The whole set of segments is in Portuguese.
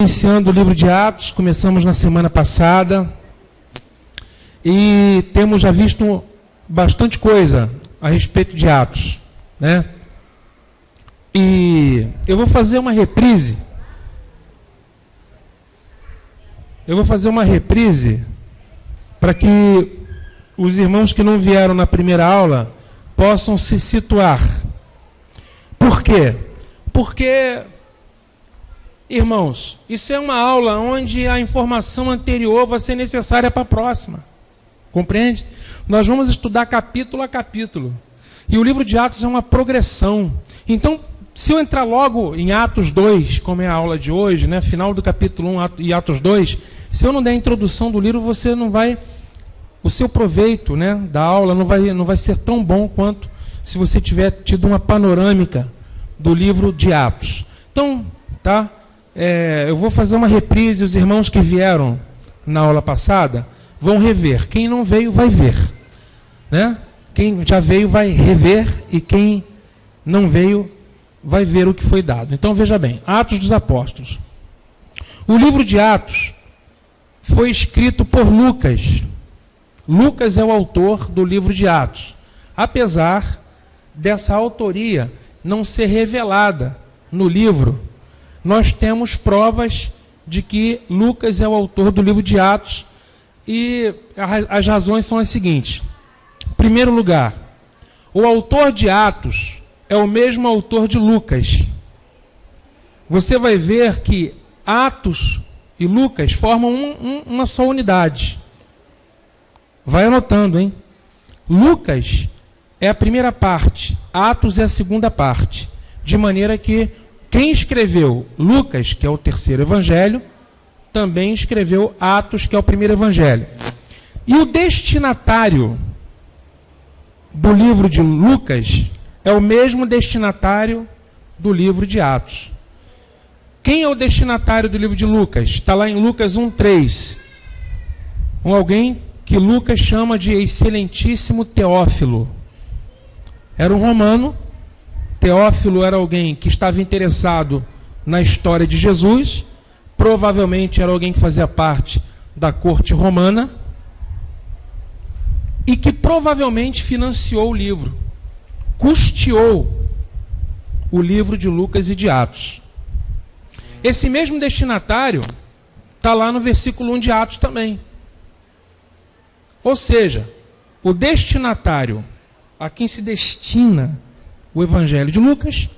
Iniciando o livro de Atos, começamos na semana passada e temos já visto bastante coisa a respeito de Atos, né? E eu vou fazer uma reprise. Para que os irmãos que não vieram na primeira aula possam se situar. Por quê? Porque, irmãos, isso é uma aula onde a informação anterior vai ser necessária para a próxima. Compreende? Nós vamos estudar capítulo a capítulo. E o livro de Atos é uma progressão. Então, se eu entrar logo em Atos 2, como é a aula de hoje, né, final do capítulo 1 e Atos 2, se eu não der a introdução do livro, você não vai... O seu proveito, né, da aula não vai ser tão bom quanto se você tiver tido uma panorâmica do livro de Atos. Então, tá? Eu vou fazer uma reprise, os irmãos que vieram na aula passada vão rever. Quem não veio, vai ver. Né? Quem já veio, vai rever, e quem não veio, vai ver o que foi dado. Então, veja bem, Atos dos Apóstolos. O livro de Atos foi escrito por Lucas. Lucas é o autor do livro de Atos. Apesar dessa autoria não ser revelada no livro, nós temos provas de que Lucas é o autor do livro de Atos, e as razões são as seguintes. Em primeiro lugar, o autor de Atos é o mesmo autor de Lucas. Você vai ver que Atos e Lucas formam uma só unidade. Vai anotando, hein? Lucas é a primeira parte, Atos é a segunda parte. De maneira que quem escreveu Lucas, que é o terceiro evangelho, também escreveu Atos, que é o primeiro evangelho. E o destinatário do livro de Lucas é o mesmo destinatário do livro de Atos. Quem é o destinatário do livro de Lucas? Está lá em Lucas 1:3. Alguém que Lucas chama de excelentíssimo Teófilo. Era um romano. Teófilo era alguém que estava interessado na história de Jesus. Provavelmente era alguém que fazia parte da corte romana e que provavelmente financiou o livro, custeou o livro de Lucas e de Atos. Esse mesmo destinatário está lá no versículo 1 de Atos também. Ou seja, o destinatário a quem se destina o evangelho de Lucas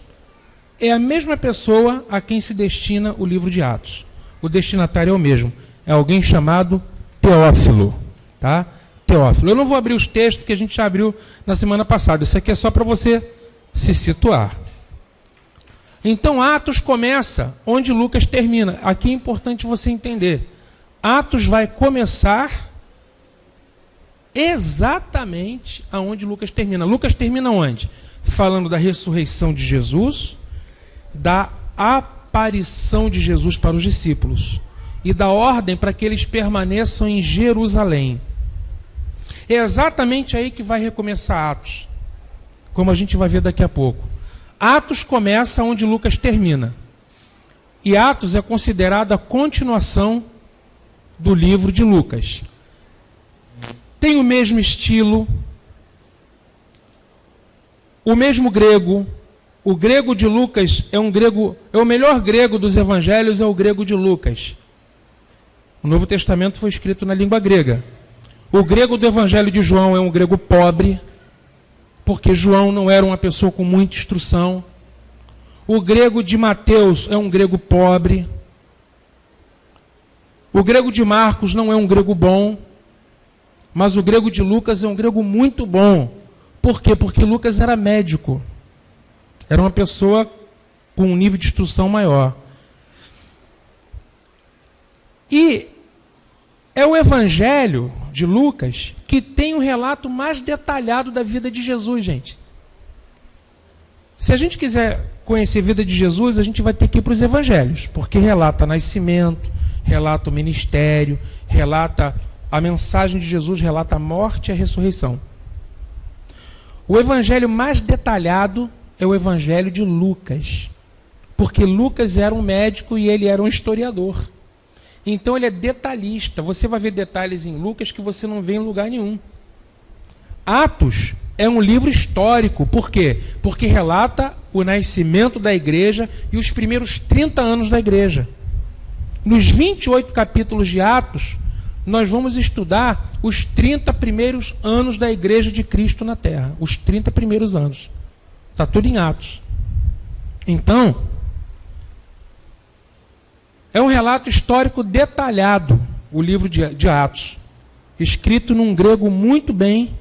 é a mesma pessoa a quem se destina o livro de Atos. O destinatário é o mesmo. É alguém chamado Teófilo. Tá? Teófilo. Eu não vou abrir os textos que a gente já abriu na semana passada. Isso aqui é só para você se situar. Então, Atos começa onde Lucas termina. Aqui é importante você entender. Atos vai começar exatamente aonde Lucas termina. Lucas termina onde? Falando da ressurreição de Jesus, da aparição de Jesus para os discípulos e da ordem para que eles permaneçam em Jerusalém. É exatamente aí que vai recomeçar Atos, como a gente vai ver daqui a pouco. Atos começa onde Lucas termina. E Atos é considerado a continuação do livro de Lucas. Tem o mesmo estilo, o mesmo grego. O grego de Lucas é o melhor grego dos evangelhos, é o grego de Lucas. O Novo Testamento foi escrito na língua grega. O grego do evangelho de João é um grego pobre, porque João não era uma pessoa com muita instrução. O grego de Mateus é um grego pobre. O grego de Marcos não é um grego bom, mas o grego de Lucas é um grego muito bom. Por quê? Porque Lucas era médico. Era uma pessoa com um nível de instrução maior. E é o evangelho de Lucas que tem um relato mais detalhado da vida de Jesus, gente. Se a gente quiser conhecer a vida de Jesus, a gente vai ter que ir para os evangelhos, porque relata nascimento, relata o ministério, relata a mensagem de Jesus, relata a morte e a ressurreição. O evangelho mais detalhado é o evangelho de Lucas. Porque Lucas era um médico e ele era um historiador. Então ele é detalhista. Você vai ver detalhes em Lucas que você não vê em lugar nenhum. Atos é um livro histórico. Por quê? Porque relata o nascimento da igreja e os primeiros 30 anos da igreja. Nos 28 capítulos de Atos, nós vamos estudar os 30 primeiros anos da igreja de Cristo na Terra. Os 30 primeiros anos. Está tudo em Atos. Então, é um relato histórico detalhado, o livro de Atos. Escrito num grego muito bem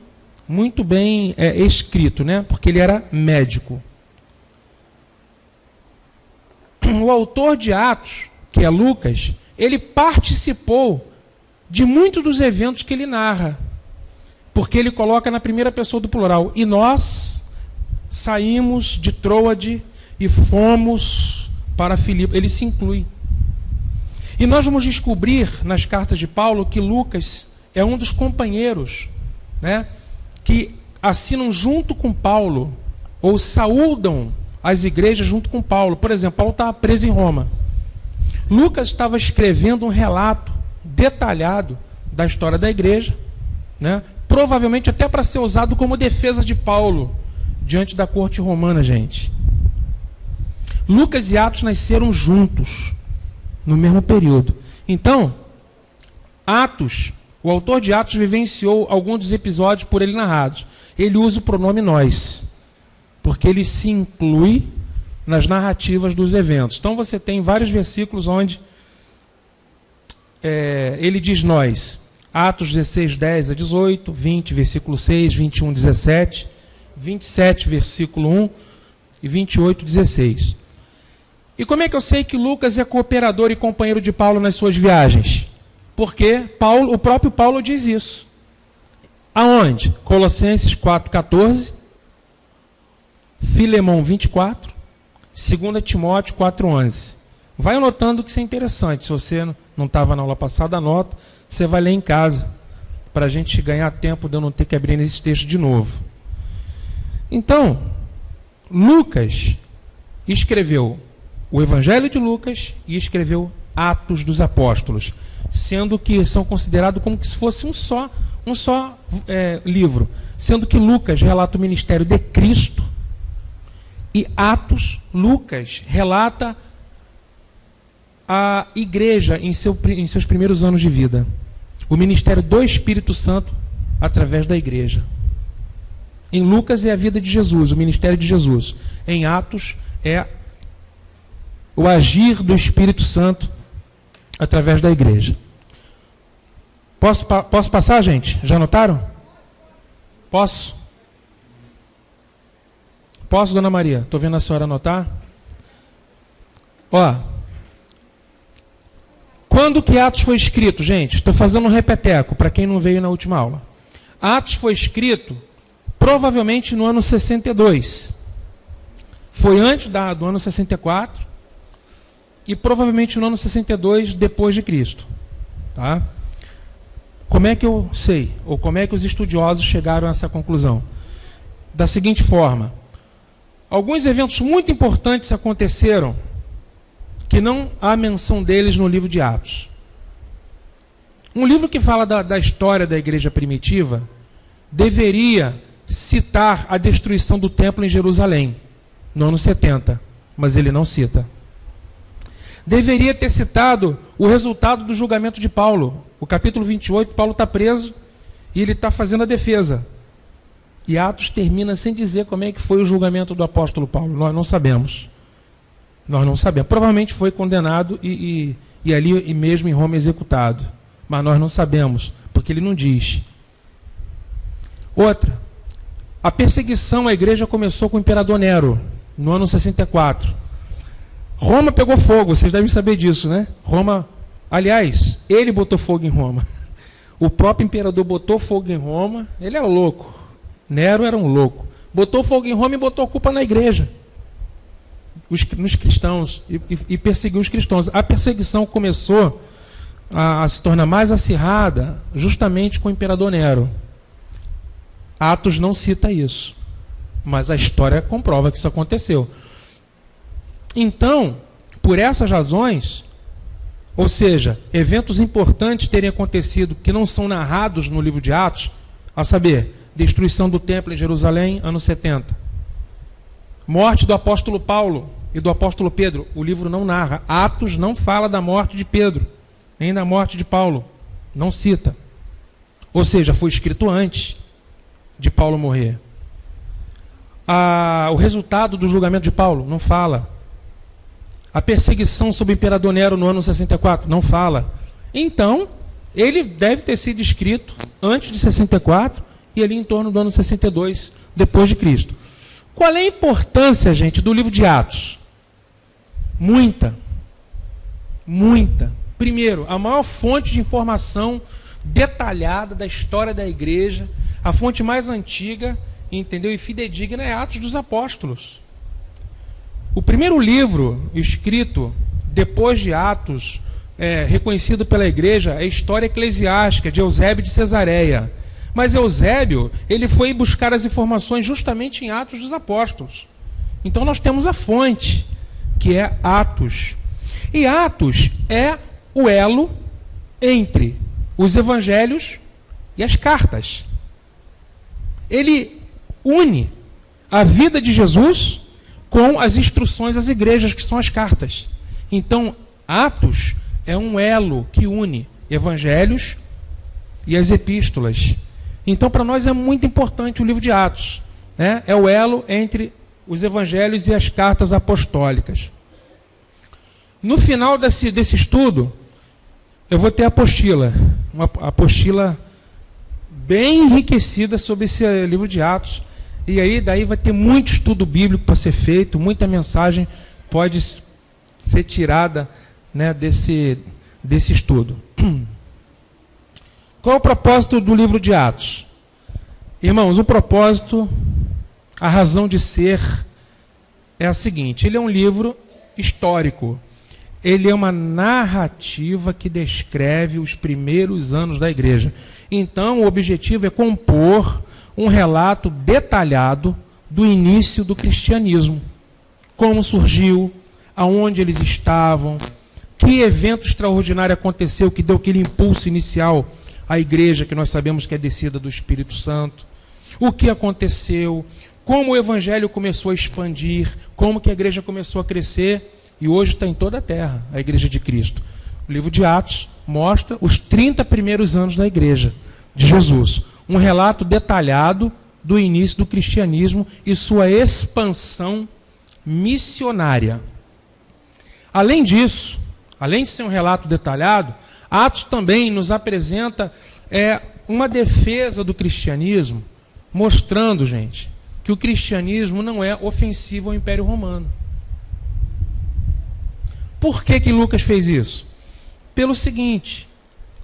escrito, né? Porque ele era médico. O autor de Atos, que é Lucas, ele participou de muitos dos eventos que ele narra, porque ele coloca na primeira pessoa do plural. E nós saímos de Troade e fomos para Filipe. Ele se inclui. E nós vamos descobrir nas cartas de Paulo que Lucas é um dos companheiros, né, que assinam junto com Paulo, ou saúdam as igrejas junto com Paulo. Por exemplo, Paulo estava preso em Roma. Lucas estava escrevendo um relato detalhado da história da igreja, né? Provavelmente até para ser usado como defesa de Paulo diante da corte romana, gente. Lucas e Atos nasceram juntos, no mesmo período. Então, Atos, o autor de Atos vivenciou alguns dos episódios por ele narrados. Ele usa o pronome nós, porque ele se inclui nas narrativas dos eventos. Então você tem vários versículos onde ele diz nós. Atos 16, 10 a 18, 20, versículo 6, 21, 17, 27, versículo 1 e 28, 16. E como é que eu sei que Lucas é cooperador e companheiro de Paulo nas suas viagens? Porque o próprio Paulo diz isso. Aonde? Colossenses 4,14, Filemão 24, 2 Timóteo 4,11. Vai anotando que isso é interessante. Se você não estava na aula passada, anota. Você vai ler em casa, para a gente ganhar tempo de eu não ter que abrir nesse texto de novo. Então, Lucas escreveu o Evangelho de Lucas e escreveu Atos dos Apóstolos, sendo que são considerados como se fosse um só livro, sendo que Lucas relata o ministério de Cristo e Lucas relata a igreja em seus primeiros anos de vida, o ministério do Espírito Santo através da igreja. Em Lucas é a vida de Jesus, o ministério de Jesus. Em Atos é o agir do Espírito Santo através da igreja. Posso passar, gente? Já anotaram? Posso? Posso, dona Maria? Estou vendo a senhora anotar. Quando que Atos foi escrito, gente? Estou fazendo um repeteco, para quem não veio na última aula. Atos foi escrito provavelmente no ano 62. Foi antes do ano 64 e provavelmente no ano 62 depois de Cristo. Tá? Como é que eu sei? Ou como é que os estudiosos chegaram a essa conclusão? Da seguinte forma: alguns eventos muito importantes aconteceram que não há menção deles no livro de Atos. Um livro que fala da história da igreja primitiva deveria citar a destruição do templo em Jerusalém, no ano 70, mas ele não cita. Deveria ter citado o resultado do julgamento de Paulo. O capítulo 28, Paulo está preso e ele está fazendo a defesa. E Atos termina sem dizer como é que foi o julgamento do apóstolo Paulo. Nós não sabemos. Nós não sabemos. Provavelmente foi condenado e ali mesmo em Roma executado. Mas nós não sabemos, porque ele não diz. Outra. A perseguição à igreja começou com o imperador Nero, no ano 64. Roma pegou fogo, vocês devem saber disso, né? Roma, aliás, ele botou fogo em Roma. O próprio imperador botou fogo em Roma, ele era louco. Nero era um louco. Botou fogo em Roma e botou a culpa na igreja. Nos cristãos, e perseguiu os cristãos. A perseguição começou a se tornar mais acirrada justamente com o imperador Nero. Atos não cita isso, mas a história comprova que isso aconteceu. Então, por essas razões, ou seja, eventos importantes terem acontecido que não são narrados no livro de Atos, a saber, destruição do templo em Jerusalém, anos 70. Morte do apóstolo Paulo e do apóstolo Pedro. O livro não narra. Atos não fala da morte de Pedro, nem da morte de Paulo. Não cita. Ou seja, foi escrito antes de Paulo morrer. O resultado do julgamento de Paulo não fala. A perseguição sobre o imperador Nero no ano 64 não fala. Então, ele deve ter sido escrito antes de 64 e ali em torno do ano 62 depois de Cristo. Qual é a importância, gente, do livro de Atos? Muita. Muita. Primeiro, a maior fonte de informação detalhada da história da igreja, a fonte mais antiga, entendeu, e fidedigna é Atos dos Apóstolos. O primeiro livro escrito depois de Atos, reconhecido pela igreja, é a História Eclesiástica, de Eusébio de Cesareia. Mas Eusébio, ele foi buscar as informações justamente em Atos dos Apóstolos. Então nós temos a fonte, que é Atos. E Atos é o elo entre os evangelhos e as cartas. Ele une a vida de Jesus com as instruções às igrejas, que são as cartas. Então, Atos é um elo que une evangelhos e as epístolas. Então, para nós é muito importante o livro de Atos, né? É o elo entre os evangelhos e as cartas apostólicas. No final desse estudo, eu vou ter a apostila, uma apostila bem enriquecida sobre esse livro de Atos. E aí, daí vai ter muito estudo bíblico para ser feito, muita mensagem pode ser tirada, né, desse estudo. Qual é o propósito do livro de Atos? Irmãos, o propósito, a razão de ser é a seguinte: ele é um livro histórico. Ele é uma narrativa que descreve os primeiros anos da igreja. Então, o objetivo é compor um relato detalhado do início do cristianismo. Como surgiu, aonde eles estavam, que evento extraordinário aconteceu que deu aquele impulso inicial à igreja, que nós sabemos que é descida do Espírito Santo. O que aconteceu, como o evangelho começou a expandir, como que a igreja começou a crescer, e hoje está em toda a terra, a igreja de Cristo. O livro de Atos mostra os 30 primeiros anos da igreja de Jesus. Um relato detalhado do início do cristianismo e sua expansão missionária. Além disso, além de ser um relato detalhado, Atos também nos apresenta uma defesa do cristianismo, mostrando, gente, que o cristianismo não é ofensivo ao Império Romano. Por que Lucas fez isso? Pelo seguinte: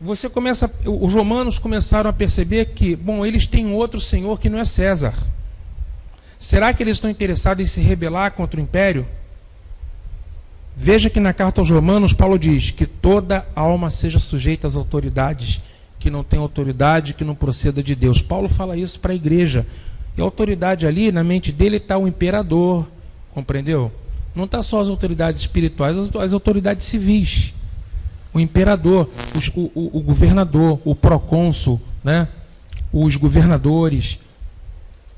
os romanos começaram a perceber que, eles têm um outro senhor que não é César. Será que eles estão interessados em se rebelar contra o império? Veja que na carta aos Romanos, Paulo diz que toda alma seja sujeita às autoridades, que não tem autoridade, que não proceda de Deus. Paulo fala isso para a igreja. E a autoridade ali, na mente dele, está o imperador, compreendeu? Não está só as autoridades espirituais, as autoridades civis. O imperador, o governador, o procônsul, né? Os governadores,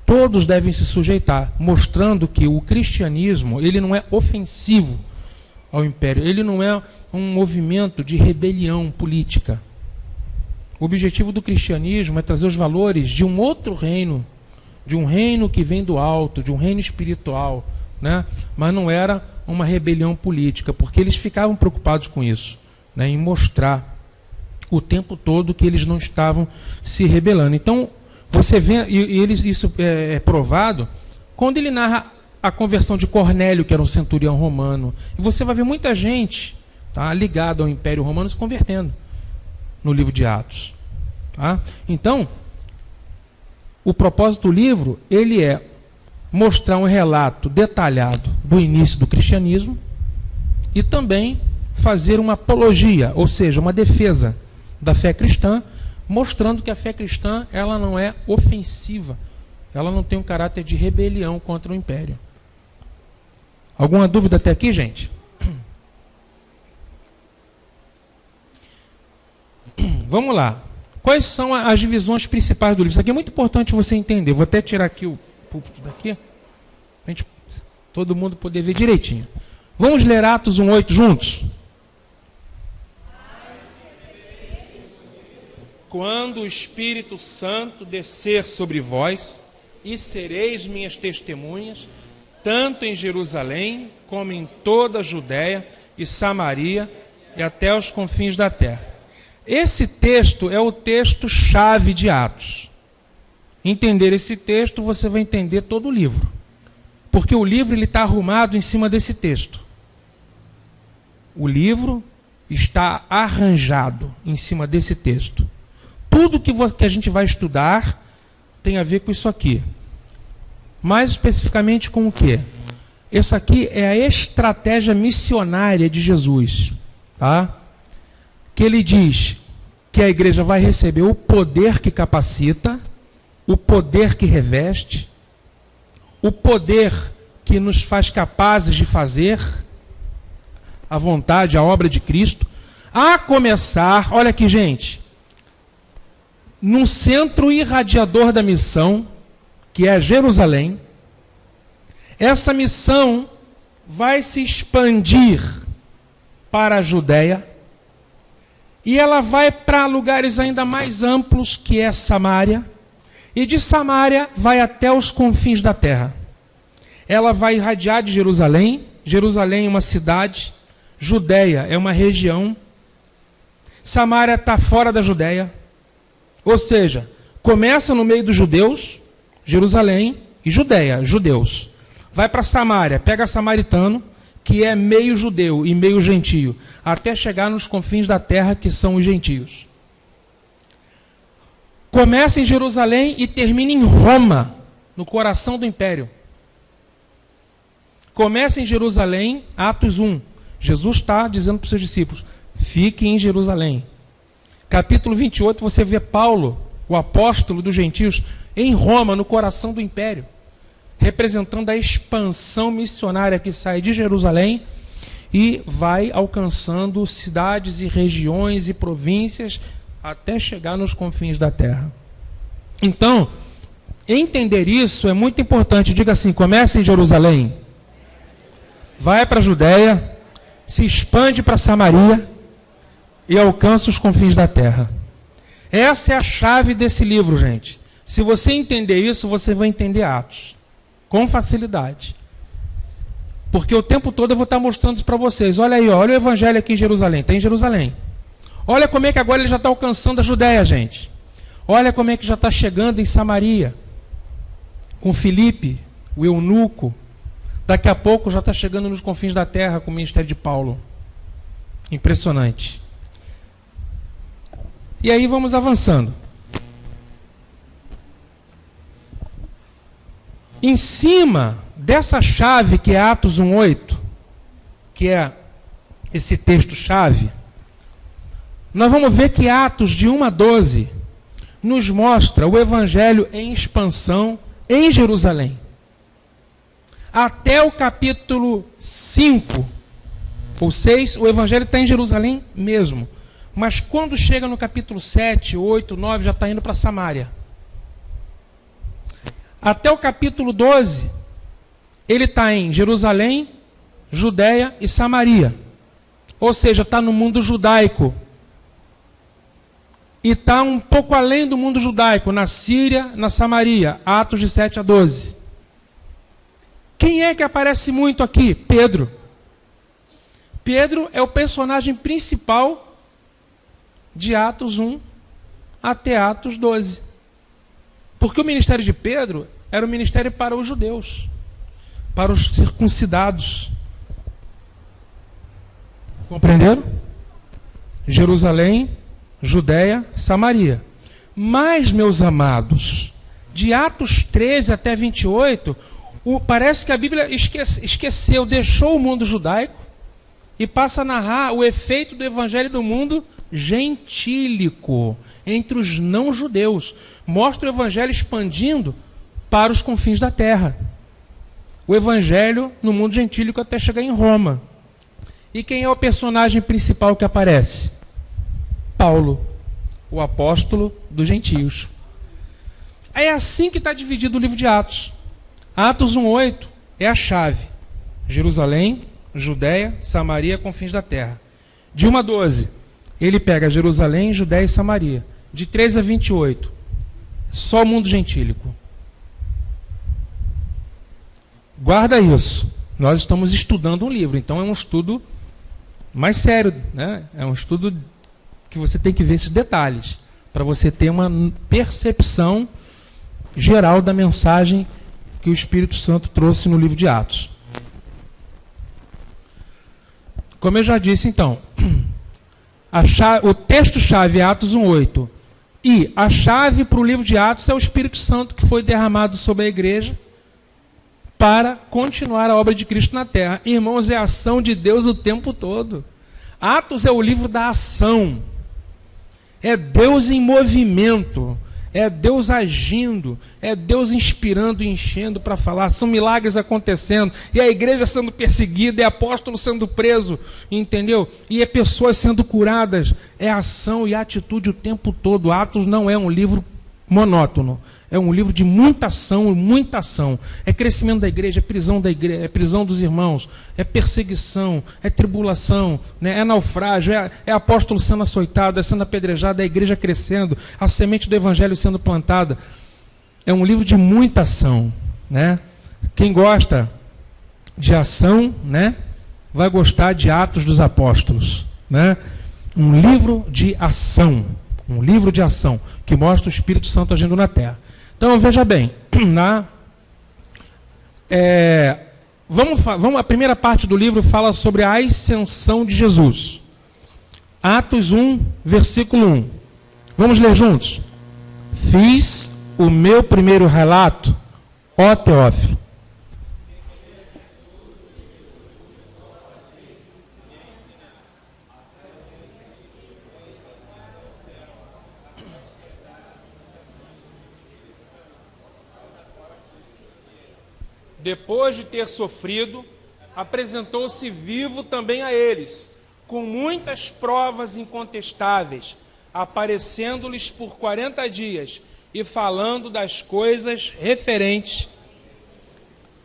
todos devem se sujeitar, mostrando que o cristianismo, ele não é ofensivo ao império, ele não é um movimento de rebelião política. O objetivo do cristianismo é trazer os valores de um outro reino, de um reino que vem do alto, de um reino espiritual, né? Mas não era uma rebelião política, porque eles ficavam preocupados com isso, né? Em mostrar o tempo todo que eles não estavam se rebelando. Então, você vê, isso é provado quando ele narra a conversão de Cornélio, que era um centurião romano. E você vai ver muita gente, tá, ligada ao Império Romano se convertendo no livro de Atos. Tá? Então, o propósito do livro, ele é mostrar um relato detalhado do início do cristianismo e também fazer uma apologia, ou seja, uma defesa da fé cristã, mostrando que a fé cristã, ela não é ofensiva, ela não tem um caráter de rebelião contra o império. Alguma dúvida até aqui, gente? Vamos lá. Quais são as divisões principais do livro? Isso aqui é muito importante você entender. Vou até tirar aqui o púlpito daqui, para todo mundo poder ver direitinho. Vamos ler Atos 1:8 juntos? Quando o Espírito Santo descer sobre vós, e sereis minhas testemunhas, tanto em Jerusalém, como em toda a Judéia e Samaria, e até os confins da terra. Esse texto é o texto-chave de Atos. Entender esse texto, você vai entender todo o livro. Porque o livro está arrumado em cima desse texto. O livro está arranjado em cima desse texto. Tudo que a gente vai estudar tem a ver com isso aqui. Mais especificamente com o quê? Isso aqui é a estratégia missionária de Jesus. Tá? Que ele diz que a igreja vai receber o poder que capacita, o poder que reveste, o poder que nos faz capazes de fazer a vontade, a obra de Cristo, a começar, olha aqui, gente, num centro irradiador da missão, que é Jerusalém. Essa missão vai se expandir para a Judéia, e ela vai para lugares ainda mais amplos, que é Samaria, e de Samaria vai até os confins da terra. Ela vai irradiar de Jerusalém. Jerusalém é uma cidade, Judéia é uma região, Samaria está fora da Judéia, ou seja, começa no meio dos judeus, Jerusalém e Judéia, judeus. Vai para Samaria, pega samaritano, que é meio judeu e meio gentio, até chegar nos confins da terra, que são os gentios. Começa em Jerusalém e termina em Roma, no coração do império. Começa em Jerusalém, Atos 1. Jesus está dizendo para os seus discípulos, fiquem em Jerusalém. Capítulo 28, você vê Paulo, o apóstolo dos gentios, em Roma, no coração do império, representando a expansão missionária que sai de Jerusalém e vai alcançando cidades e regiões e províncias até chegar nos confins da terra. Então, entender isso é muito importante. Diga assim, começa em Jerusalém, vai para a Judéia, se expande para Samaria e alcança os confins da terra. Essa é a chave desse livro, gente. Se você entender isso, você vai entender Atos com facilidade. Porque o tempo todo eu vou estar mostrando isso para vocês. Olha aí, olha o evangelho aqui em Jerusalém. Está em Jerusalém. Olha como é que agora ele já está alcançando a Judéia, gente. Olha como é que já está chegando em Samaria. Com Filipe, o eunuco. Daqui a pouco já está chegando nos confins da terra com o ministério de Paulo. Impressionante. E aí vamos avançando. Em cima dessa chave que é Atos 1:8, que é esse texto-chave, nós vamos ver que Atos de 1-12 nos mostra o evangelho em expansão em Jerusalém. Até o capítulo 5 ou 6, o evangelho está em Jerusalém mesmo. Mas quando chega no capítulo 7, 8, 9, já está indo para Samaria. Até o capítulo 12, ele está em Jerusalém, Judéia e Samaria. Ou seja, está no mundo judaico. E está um pouco além do mundo judaico, na Síria, na Samaria. Atos de 7-12. Quem é que aparece muito aqui? Pedro. Pedro é o personagem principal de Atos 1 até Atos 12. Porque o ministério de Pedro era um ministério para os judeus, para os circuncidados. Compreenderam? Jerusalém, Judéia, Samaria. Mas, meus amados, de Atos 13 até 28, parece que a Bíblia esqueceu, deixou o mundo judaico e passa a narrar o efeito do evangelho do mundo gentílico, entre os não-judeus. Mostra o evangelho expandindo para os confins da terra. o evangelho no mundo gentílico até chegar em Roma. E quem é o personagem principal que aparece? Paulo, o apóstolo dos gentios. É assim que está dividido o livro de Atos. Atos 1:8 é a chave. Jerusalém, Judéia, Samaria, confins da terra. De 1:12, ele pega Jerusalém, Judéia e Samaria. De 3-28, só o mundo gentílico. Guarda isso. Nós estamos estudando um livro, então é um estudo mais sério, né? É um estudo que você tem que ver esses detalhes, para você ter uma percepção geral da mensagem que o Espírito Santo trouxe no livro de Atos. Como eu já disse, então, o texto-chave é Atos 1:8. E a chave para o livro de Atos é o Espírito Santo que foi derramado sobre a igreja para continuar a obra de Cristo na terra. Irmãos, é a ação de Deus o tempo todo. Atos é o livro da ação. É Deus em movimento. É Deus agindo, é Deus inspirando e enchendo para falar, são milagres acontecendo, e a igreja sendo perseguida, é apóstolo sendo preso, entendeu? E é pessoas sendo curadas, é ação e atitude o tempo todo. Atos não é um livro monótono, é um livro de muita ação e muita ação. É crescimento da igreja, é prisão da igreja, é prisão dos irmãos, é perseguição, é tribulação, né? É naufrágio, é apóstolo sendo açoitado, é sendo apedrejado, é a igreja crescendo, a semente do evangelho sendo plantada. É um livro de muita ação, né? Quem gosta de ação, né, vai gostar de Atos dos Apóstolos, né? Um livro de ação. Um livro de ação que mostra o Espírito Santo agindo na terra. Então, veja bem, a primeira parte do livro fala sobre a ascensão de Jesus. Atos 1, versículo 1. Vamos ler juntos? Fiz o meu primeiro relato, ó Teófilo. Depois de ter sofrido, apresentou-se vivo também a eles, com muitas provas incontestáveis, aparecendo-lhes por 40 dias e falando das coisas referentes.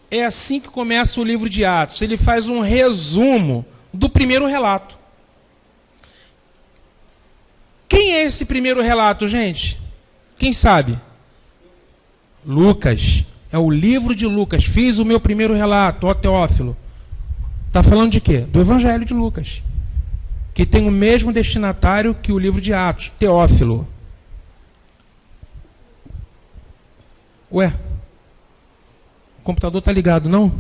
É assim que começa o livro de Atos. Ele faz um resumo do primeiro relato. Quem é esse primeiro relato, gente? Quem sabe? Lucas. É o livro de Lucas. Fiz o meu primeiro relato, ó Teófilo. Está falando de quê? Do Evangelho de Lucas, que tem o mesmo destinatário que o livro de Atos, Teófilo. Ué, o computador está ligado, não?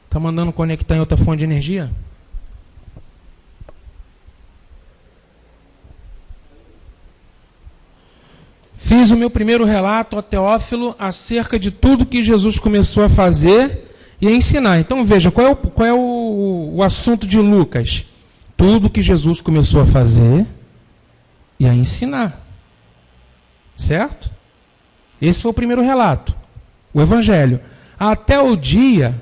Está mandando conectar em outra fonte de energia? Fiz o meu primeiro relato, ó Teófilo, acerca de tudo que Jesus começou a fazer e a ensinar. Então veja, qual é o assunto de Lucas? Tudo que Jesus começou a fazer e a ensinar. Certo? Esse foi o primeiro relato, o Evangelho. Até o dia,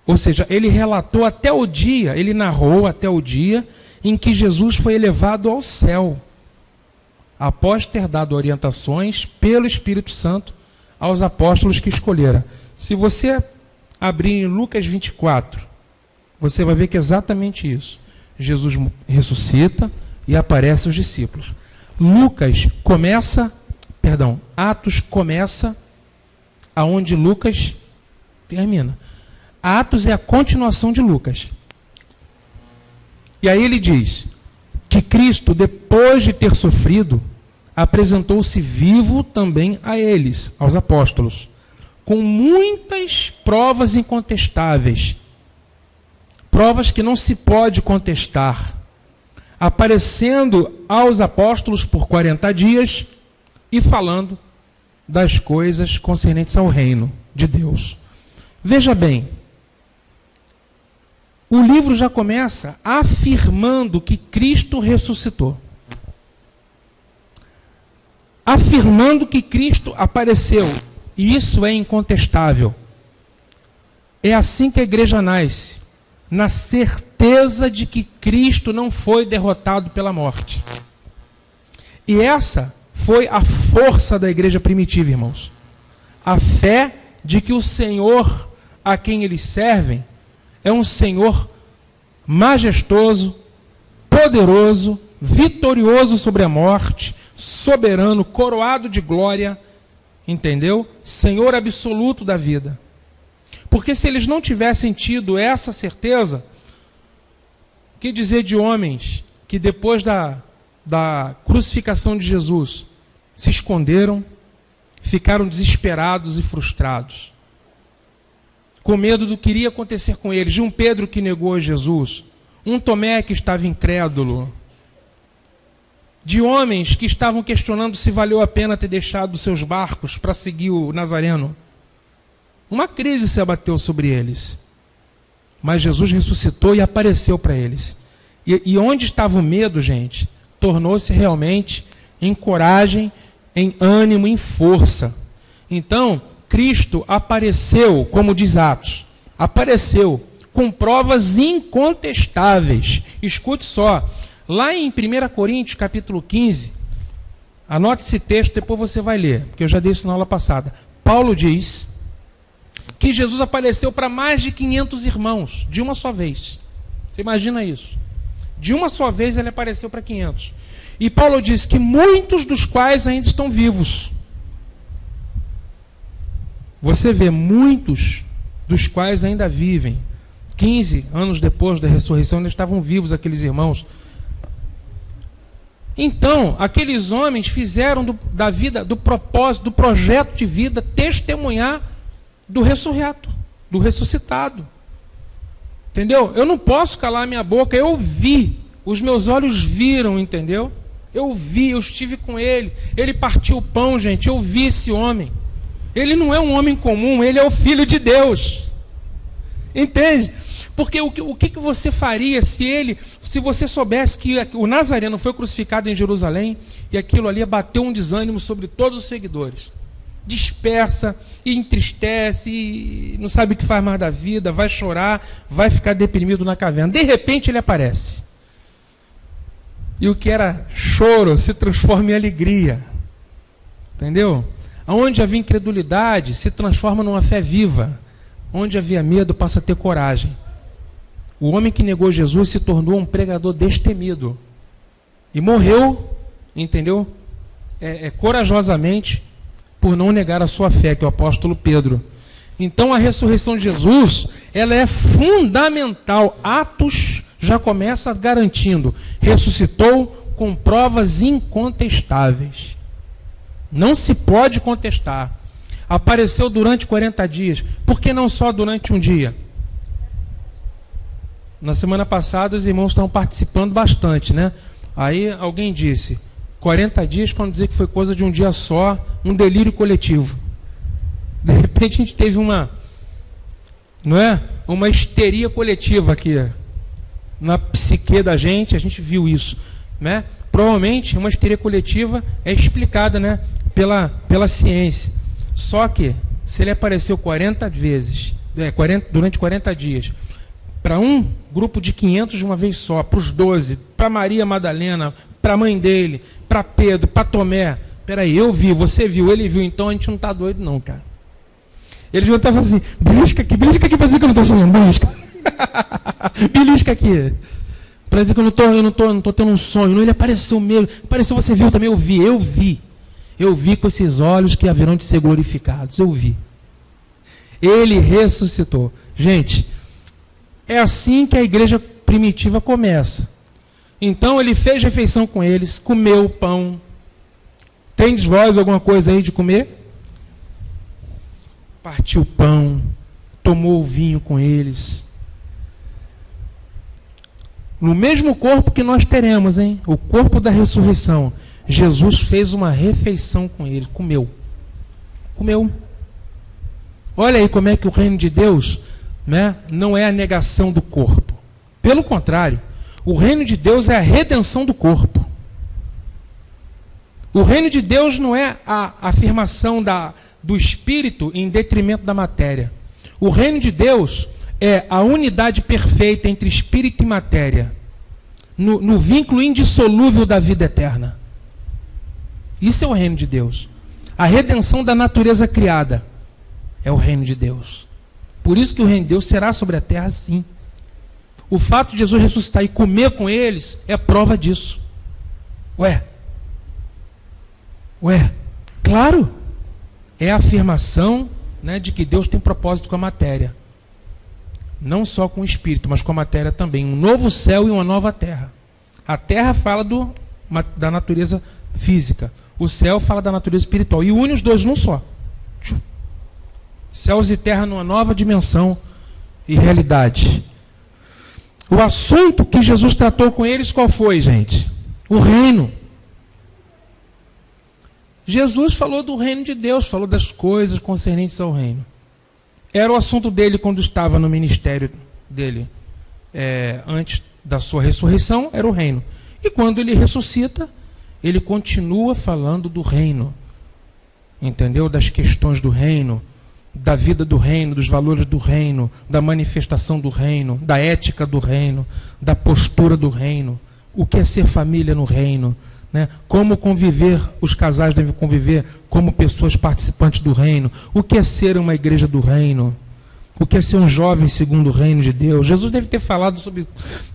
ou seja, ele relatou até o dia, ele narrou até o dia em que Jesus foi elevado ao céu, após ter dado orientações pelo Espírito Santo aos apóstolos que escolheram. Se você abrir em Lucas 24, você vai ver que é exatamente isso. Jesus ressuscita e aparece aos discípulos. Atos começa aonde Lucas termina. Atos é a continuação de Lucas. E aí ele diz que Cristo, depois de ter sofrido, apresentou-se vivo também a eles, aos apóstolos, com muitas provas incontestáveis, provas que não se pode contestar, aparecendo aos apóstolos por 40 dias e falando das coisas concernentes ao reino de Deus. Veja bem, o livro já começa afirmando que Cristo ressuscitou. Afirmando que Cristo apareceu E isso é incontestável. É assim que a igreja nasce, na certeza de que Cristo não foi derrotado pela morte. E essa foi a força da igreja primitiva, irmãos. A fé de que o Senhor a quem eles servem é um Senhor majestoso, poderoso, vitorioso sobre a morte, soberano, coroado de glória, entendeu? Senhor absoluto da vida. Porque se eles não tivessem tido essa certeza, que dizer de homens que depois da crucificação de Jesus se esconderam, ficaram desesperados e frustrados, com medo do que iria acontecer com eles, de um Pedro que negou Jesus, um Tomé que estava incrédulo, de homens que estavam questionando se valeu a pena ter deixado seus barcos para seguir o Nazareno. Uma crise se abateu sobre eles. Mas Jesus ressuscitou e apareceu para eles. E onde estava o medo, gente, tornou-se realmente em coragem, em ânimo, em força. Então, Cristo apareceu, como diz Atos, apareceu com provas incontestáveis. Escute só, lá em 1 Coríntios, capítulo 15, anote esse texto, depois você vai ler, porque eu já dei isso na aula passada. Paulo diz que Jesus apareceu para mais de 500 irmãos, de uma só vez. Você imagina isso? De uma só vez ele apareceu para 500. E Paulo diz que muitos dos quais ainda estão vivos. Você vê, muitos dos quais ainda vivem. 15 anos depois da ressurreição, eles estavam vivos, aqueles irmãos. Então, aqueles homens fizeram da vida, do propósito, do projeto de vida, testemunhar do ressurreto, do ressuscitado. Entendeu? Eu não posso calar minha boca, eu vi, os meus olhos viram, entendeu? Eu vi, eu estive com ele, ele partiu o pão, gente, eu vi esse homem. Ele não é um homem comum, ele é o Filho de Deus. Entende? Porque o que você faria se você soubesse que o Nazareno foi crucificado em Jerusalém e aquilo ali bateu um desânimo sobre todos os seguidores? Dispersa, e entristece, e não sabe o que faz mais da vida, vai chorar, vai ficar deprimido na caverna. De repente ele aparece. E o que era choro se transforma em alegria. Entendeu? Onde havia incredulidade se transforma numa fé viva. Onde havia medo passa a ter coragem. O homem que negou Jesus se tornou um pregador destemido. E morreu, entendeu? Corajosamente, por não negar a sua fé, que é o apóstolo Pedro. Então a ressurreição de Jesus, ela é fundamental. Atos já começa garantindo, ressuscitou com provas incontestáveis. Não se pode contestar. Apareceu durante 40 dias. Por que não só durante um dia? Na semana passada os irmãos estão participando bastante, né? Aí alguém disse, 40 dias para não dizer que foi coisa de um dia só, um delírio coletivo. De repente a gente teve uma histeria coletiva aqui na psique da gente, a gente viu isso, né? Provavelmente uma histeria coletiva é explicada, né, pela ciência. Só que se ele apareceu 40 vezes, durante 40 dias, para um grupo de 500 de uma vez só, para os 12, para Maria Madalena, para a mãe dele, para Pedro, para Tomé. Peraí, eu vi, você viu, ele viu, então a gente não está doido não, cara. Eles vão estar falando assim, belisca aqui para dizer que eu não estou sonhando, belisca. Belisca aqui. Para dizer que eu não estou tendo um sonho. Não, ele apareceu mesmo. Apareceu, você viu também, eu vi. Eu vi com esses olhos que haverão de ser glorificados. Eu vi. Ele ressuscitou. Gente, é assim que a igreja primitiva começa. Então ele fez refeição com eles, comeu o pão. Tendes vós alguma coisa aí de comer? Partiu o pão, tomou o vinho com eles. No mesmo corpo que nós teremos, hein? O corpo da ressurreição. Jesus fez uma refeição com ele, comeu. Olha aí como é que o reino de Deus, né, não é a negação do corpo. Pelo contrário, o reino de Deus é a redenção do corpo. O reino de Deus não é a afirmação do espírito em detrimento da matéria. O reino de Deus é a unidade perfeita entre espírito e matéria, no vínculo indissolúvel da vida eterna. Isso é o reino de Deus. A redenção da natureza criada é o reino de Deus. Por isso que o reino de Deus será sobre a terra, sim. O fato de Jesus ressuscitar e comer com eles é prova disso. Ué, claro, é a afirmação, né, de que Deus tem propósito com a matéria. Não só com o espírito, mas com a matéria também. Um novo céu e uma nova terra. A terra fala da natureza física. O céu fala da natureza espiritual. E une os dois num só. Céus e terra numa nova dimensão e realidade. O assunto que Jesus tratou com eles, qual foi, gente? O reino. Jesus falou do reino de Deus, falou das coisas concernentes ao reino. Era o assunto dele quando estava no ministério dele, antes da sua ressurreição, era o reino. E quando ele ressuscita, ele continua falando do reino. Entendeu? Das questões do reino, da vida do reino, dos valores do reino, da manifestação do reino, da ética do reino, da postura do reino, o que é ser família no reino, né? Como conviver, os casais devem conviver como pessoas participantes do reino, o que é ser uma igreja do reino, o que é ser um jovem segundo o reino de Deus. Jesus deve ter falado sobre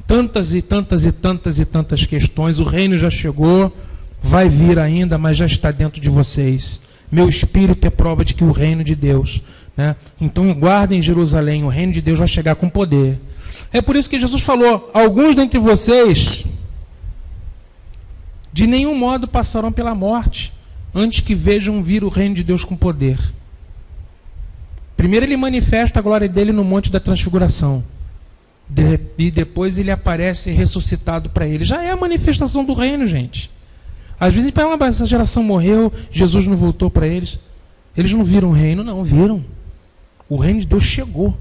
tantas e tantas e tantas e tantas questões. O reino já chegou, vai vir ainda, mas já está dentro de vocês. Meu espírito é prova de que o reino de Deus, né? Então guardem Jerusalém, o reino de Deus vai chegar com poder. É por isso que Jesus falou: alguns dentre vocês de nenhum modo passarão pela morte antes que vejam vir o reino de Deus com poder. Primeiro ele manifesta a glória dele no Monte da Transfiguração. E depois ele aparece ressuscitado para ele. Já é a manifestação do reino, gente. Às vezes, essa geração morreu, Jesus não voltou para eles. Eles não viram o reino, não, viram. O reino de Deus chegou.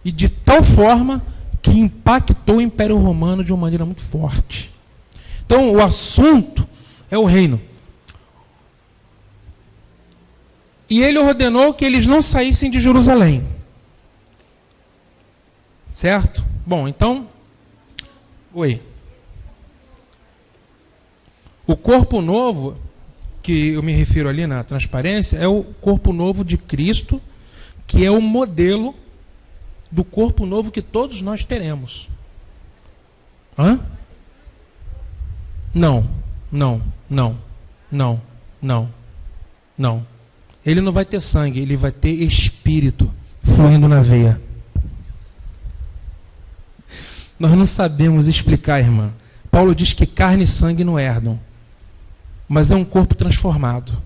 E de tal forma que impactou o Império Romano de uma maneira muito forte. Então, o assunto é o reino. E ele ordenou que eles não saíssem de Jerusalém. Certo? Bom, então... O corpo novo, que eu me refiro ali na transparência, é o corpo novo de Cristo, que é o modelo do corpo novo que todos nós teremos. Hã? Não. Ele não vai ter sangue, ele vai ter espírito fluindo na veia. Nós não sabemos explicar, irmã. Paulo diz que carne e sangue não herdam, mas é um corpo transformado.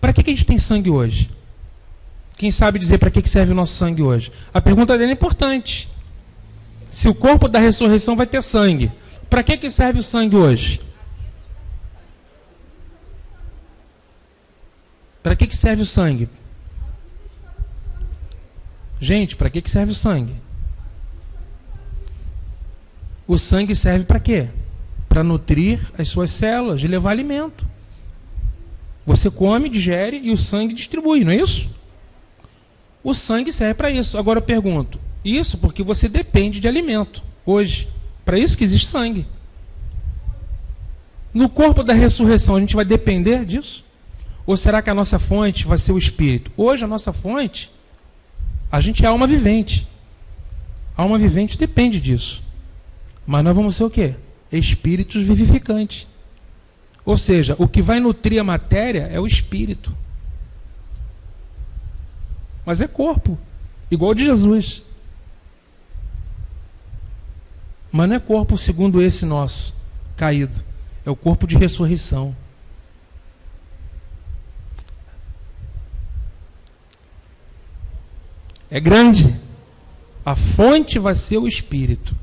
Para que a gente tem sangue hoje? Quem sabe dizer para que serve o nosso sangue hoje? A pergunta dele é importante. Se o corpo da ressurreição vai ter sangue, para que serve o sangue hoje? Para que serve o sangue? Gente, para que serve o sangue? O sangue serve para quê? Para nutrir as suas células, de levar alimento. Você come, digere e o sangue distribui, não é isso? O sangue serve para isso. Agora eu pergunto, isso porque você depende de alimento hoje. Para isso que existe sangue. No corpo da ressurreição a gente vai depender disso? Ou será que a nossa fonte vai ser o Espírito? Hoje a nossa fonte, a gente é alma vivente. A alma vivente depende disso. Mas nós vamos ser o quê? Espíritos vivificantes. Ou seja, o que vai nutrir a matéria é o espírito. Mas é corpo, igual o de Jesus. Mas não é corpo segundo esse nosso, caído. É o corpo de ressurreição. É grande. A fonte vai ser o espírito.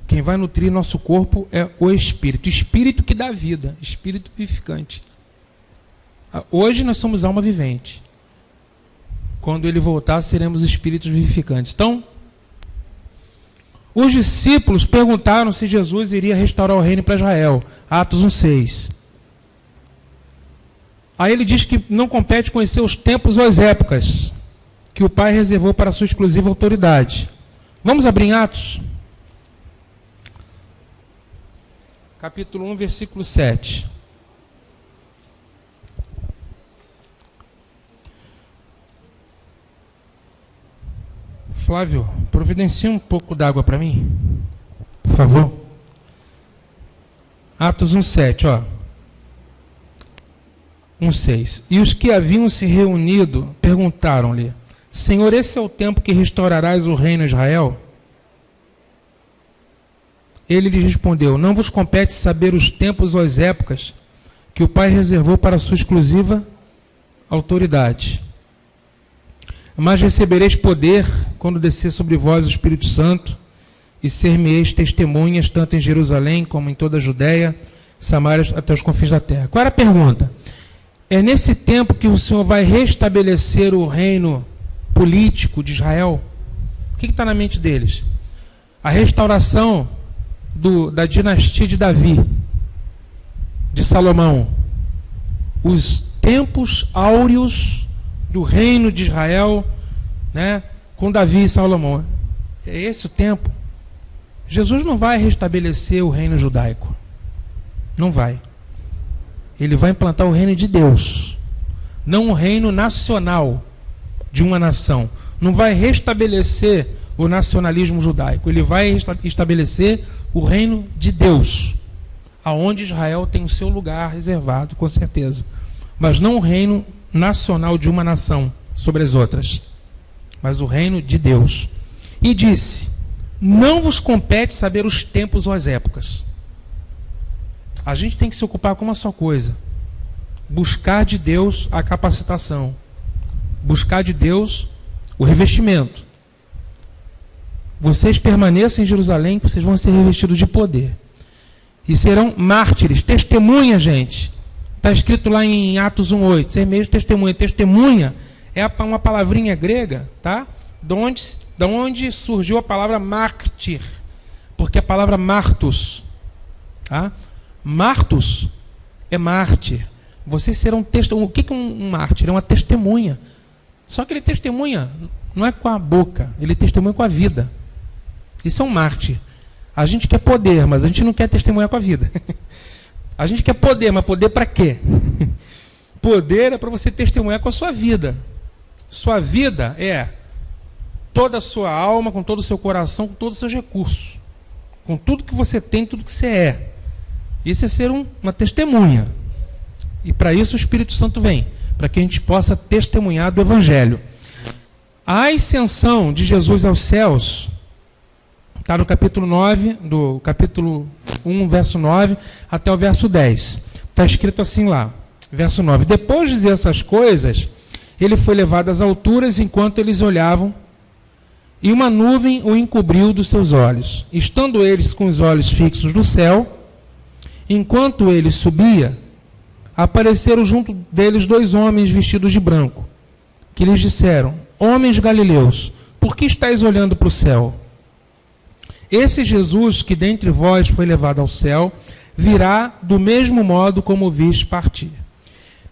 Quem vai nutrir nosso corpo é o espírito. Espírito que dá vida. Espírito vivificante. Hoje nós somos alma vivente. Quando ele voltar, seremos espíritos vivificantes. Então, os discípulos perguntaram se Jesus iria restaurar o reino para Israel. Atos 1:6. Aí ele diz que não compete conhecer os tempos ou as épocas que o Pai reservou para a sua exclusiva autoridade. Vamos abrir em Atos? Capítulo 1, versículo 7. Flávio, providencia um pouco d'água para mim, por favor. Atos 1:7, ó. 1:6. E os que haviam se reunido perguntaram-lhe: Senhor, esse é o tempo que restaurarás o reino a Israel? Ele lhes respondeu: Não vos compete saber os tempos ou as épocas que o Pai reservou para a sua exclusiva autoridade. Mas recebereis poder quando descer sobre vós o Espírito Santo, e ser-me-eis testemunhas tanto em Jerusalém como em toda a Judéia, Samaria, até os confins da terra. Qual era a pergunta? É nesse tempo que o Senhor vai restabelecer o reino político de Israel? O que está na mente deles? A restauração da dinastia de Davi, de Salomão. Os tempos áureos do reino de Israel, né, com Davi e Salomão. É esse o tempo. Jesus não vai restabelecer o reino judaico. Não vai. Ele vai implantar o reino de Deus, não o reino nacional de uma nação. Não vai restabelecer o nacionalismo judaico. Ele vai estabelecer o reino de Deus, aonde Israel tem o seu lugar reservado, com certeza. Mas não o reino nacional de uma nação sobre as outras, mas o reino de Deus. E disse: não vos compete saber os tempos ou as épocas. A gente tem que se ocupar com uma só coisa: buscar de Deus a capacitação, buscar de Deus o revestimento. Vocês permaneçam em Jerusalém, vocês vão ser revestidos de poder e serão mártires, testemunha, gente. Está escrito lá em Atos 1:8, ser mesmo testemunha. Testemunha é uma palavrinha grega, tá? De onde surgiu a palavra mártir, porque a palavra martus, tá? Martus é mártir. Vocês serão testemunha. O que é um mártir? É uma testemunha. Só que ele testemunha não é com a boca, ele testemunha com a vida. Isso é um mártir. A gente quer poder, mas a gente não quer testemunhar com a vida. A gente quer poder, mas poder para quê? Poder é para você testemunhar com a sua vida. Sua vida é toda a sua alma, com todo o seu coração, com todos os seus recursos, com tudo que você tem, tudo que você é. Isso é ser uma testemunha. E para isso o Espírito Santo vem, para que a gente possa testemunhar do Evangelho. A ascensão de Jesus aos céus está no capítulo 9, do capítulo 1, verso 9, até o verso 10. Está escrito assim lá, verso 9. Depois de dizer essas coisas, ele foi levado às alturas enquanto eles olhavam, e uma nuvem o encobriu dos seus olhos. Estando eles com os olhos fixos no céu, enquanto ele subia, apareceram junto deles dois homens vestidos de branco, que lhes disseram: homens galileus, por que estáis olhando para o céu? Esse Jesus que dentre vós foi levado ao céu, virá do mesmo modo como o viste partir.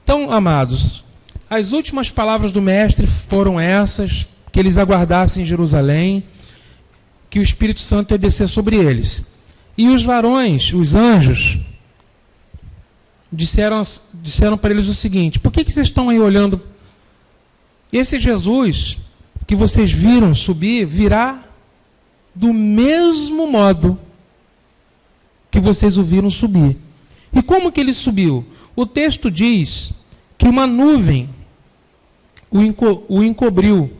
Então, amados, as últimas palavras do Mestre foram essas: que eles aguardassem em Jerusalém, que o Espírito Santo ia descer sobre eles. E os varões, os anjos, disseram para eles o seguinte: por que vocês estão aí olhando? Esse Jesus que vocês viram subir, virá do mesmo modo que vocês o viram subir. E como que ele subiu? O texto diz que uma nuvem o encobriu.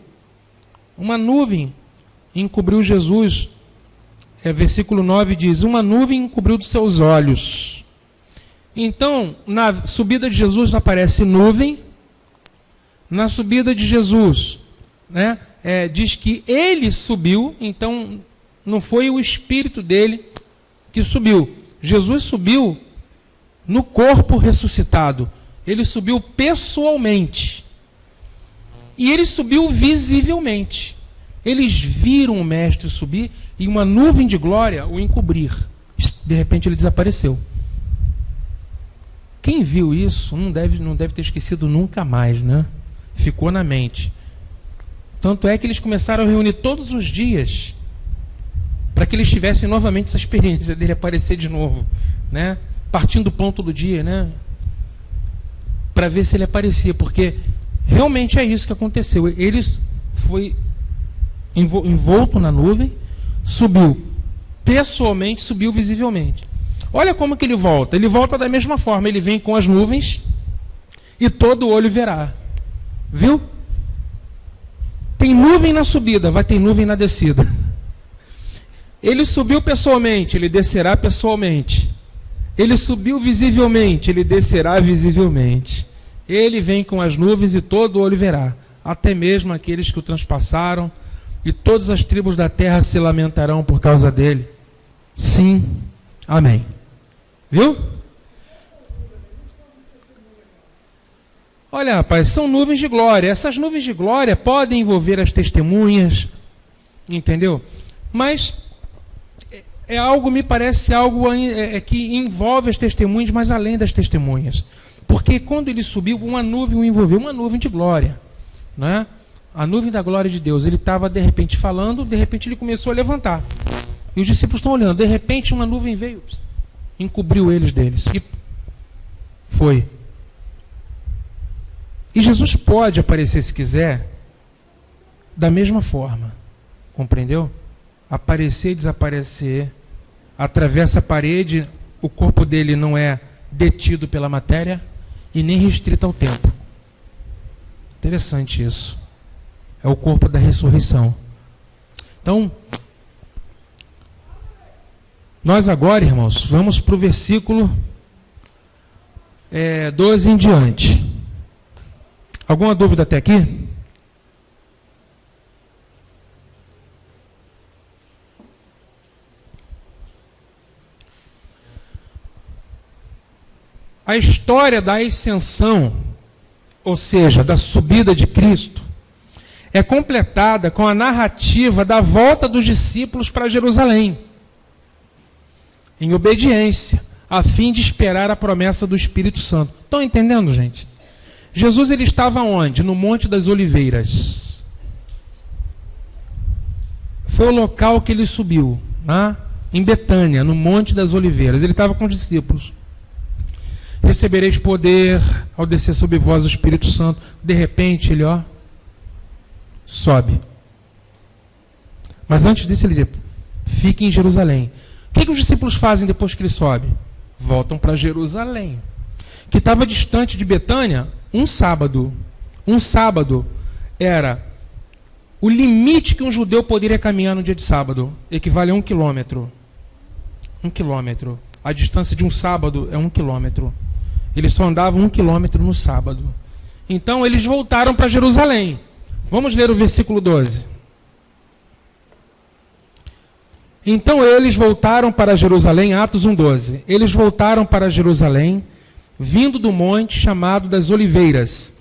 Uma nuvem encobriu Jesus. Versículo 9 diz: uma nuvem encobriu dos seus olhos. Então, na subida de Jesus aparece nuvem. Na subida de Jesus, né, diz que ele subiu. Então, não foi o Espírito dele que subiu. Jesus subiu no corpo ressuscitado. Ele subiu pessoalmente. E ele subiu visivelmente. Eles viram o Mestre subir e uma nuvem de glória o encobrir. De repente ele desapareceu. quem viu isso não deve ter esquecido nunca mais, né? Ficou na mente. Tanto é que eles começaram a reunir todos os dias para que eles tivessem novamente essa experiência dele aparecer de novo, né? Partindo do ponto do dia, né? Para ver se ele aparecia, porque realmente é isso que aconteceu. Ele foi envolto na nuvem, subiu pessoalmente, subiu visivelmente. Olha como que ele volta. Ele volta da mesma forma. Ele vem com as nuvens e todo olho verá. Viu? Tem nuvem na subida, vai ter nuvem na descida. Ele subiu pessoalmente, ele descerá pessoalmente. Ele subiu visivelmente, ele descerá visivelmente. Ele vem com as nuvens e todo olho verá, até mesmo aqueles que o transpassaram, e todas as tribos da terra se lamentarão por causa dele. Sim, amém. Viu? Olha, rapaz, são nuvens de glória. Essas nuvens de glória podem envolver as testemunhas, entendeu? Mas é algo, me parece algo que envolve as testemunhas, mas além das testemunhas. Porque quando ele subiu, uma nuvem o envolveu, uma nuvem de glória, né? A nuvem da glória de Deus. Ele estava de repente falando, de repente ele começou a levantar. E os discípulos estão olhando, de repente uma nuvem veio, encobriu eles deles. E foi. E Jesus pode aparecer, se quiser, da mesma forma. Compreendeu? Aparecer e desaparecer. Atravessa a parede, o corpo dele não é detido pela matéria e nem restrito ao tempo. Interessante isso. É o corpo da ressurreição. Então, nós agora, irmãos, vamos para o versículo 12 em diante. Alguma dúvida até aqui? A história da ascensão, ou seja, da subida de Cristo, é completada com a narrativa da volta dos discípulos para Jerusalém, em obediência, a fim de esperar a promessa do Espírito Santo. Estão entendendo, gente? Jesus ele estava onde? No Monte das Oliveiras. Foi o local que ele subiu, né? Em Betânia, no Monte das Oliveiras. Ele estava com os discípulos. Recebereis poder ao descer sobre vós o Espírito Santo. De repente, ele sobe. Mas antes disso, ele diz: fique em Jerusalém. O que os discípulos fazem depois que ele sobe? Voltam para Jerusalém, que estava distante de Betânia um sábado. Um sábado era o limite que um judeu poderia caminhar no dia de sábado. Equivale a 1 quilômetro. 1 quilômetro. A distância de um sábado é 1 quilômetro. Eles só andavam 1 quilômetro no sábado. Então eles voltaram para Jerusalém. Vamos ler o versículo 12. Então eles voltaram para Jerusalém, Atos 1:12. Eles voltaram para Jerusalém, vindo do monte chamado das Oliveiras,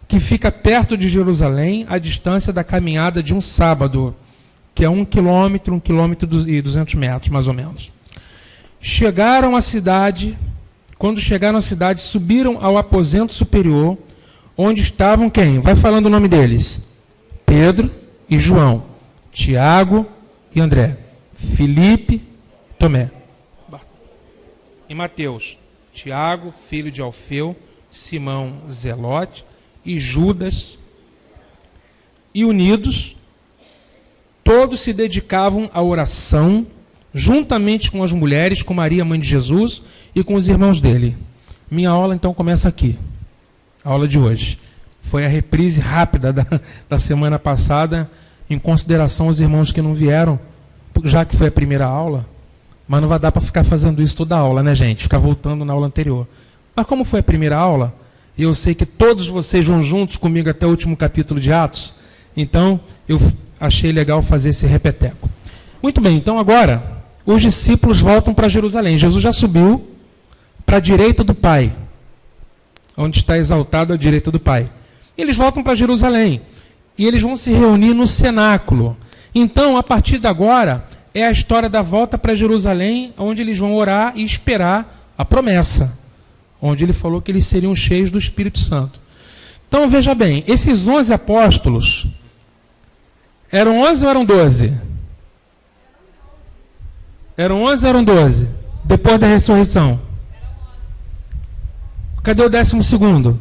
que fica perto de Jerusalém, a distância da caminhada de um sábado, que é 1 quilômetro, 1 quilômetro e 200 metros, mais ou menos. Chegaram à cidade. Quando chegaram à cidade, subiram ao aposento superior, onde estavam quem? Vai falando o nome deles. Pedro e João, Tiago e André, Filipe e Tomé. E Mateus, Tiago, filho de Alfeu, Simão Zelote e Judas. E unidos, todos se dedicavam à oração, juntamente com as mulheres, com Maria, mãe de Jesus, e com os irmãos dele. Minha aula então começa aqui. A aula de hoje. Foi a reprise rápida da semana passada, em consideração aos irmãos que não vieram, já que foi a primeira aula, mas não vai dar para ficar fazendo isso toda a aula, né, gente? Ficar voltando na aula anterior. Mas como foi a primeira aula, e eu sei que todos vocês vão juntos comigo até o último capítulo de Atos, então eu achei legal fazer esse repeteco. Muito bem, então agora os discípulos voltam para Jerusalém. Jesus já subiu para a direita do Pai, onde está exaltado a direita do Pai. Eles voltam para Jerusalém e eles vão se reunir no cenáculo. Então, a partir de agora, é a história da volta para Jerusalém, onde eles vão orar e esperar a promessa. onde ele falou que eles seriam cheios do Espírito Santo. Então, veja bem, esses 11 apóstolos, eram 11 ou eram 12? Eram 11 ou eram 12? Depois da ressurreição. Cadê o 12º?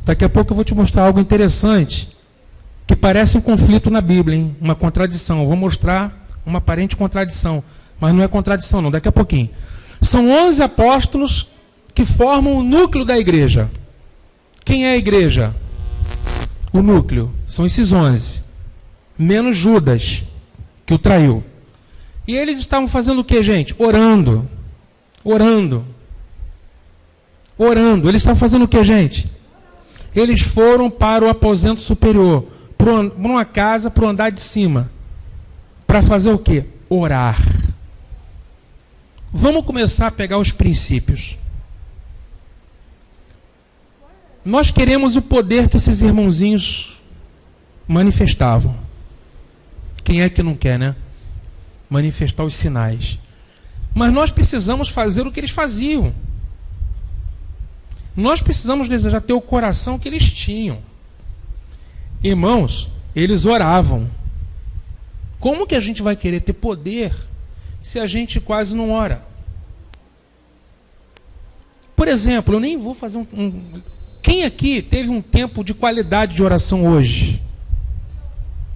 Daqui a pouco eu vou te mostrar algo interessante, que parece um conflito na Bíblia, hein? Uma contradição. Eu vou mostrar uma aparente contradição, mas não é contradição não, daqui a pouquinho. São 11 apóstolos que formam o núcleo da igreja. Quem é a igreja? O núcleo. São esses 11. Menos Judas, que o traiu. E eles estavam fazendo o que, gente? Orando. Orando. Orando. Eles estavam fazendo o que, gente? Eles foram para o aposento superior, para uma casa, para o andar de cima. Para fazer o que? Orar. Vamos começar a pegar os princípios. Nós queremos o poder que esses irmãozinhos manifestavam. Quem é que não quer, né? Manifestar os sinais. Mas nós precisamos fazer o que eles faziam. Nós precisamos desejar ter o coração que eles tinham. Irmãos, eles oravam. Como que a gente vai querer ter poder se a gente quase não ora? Por exemplo, eu nem vou fazer Quem aqui teve um tempo de qualidade de oração hoje?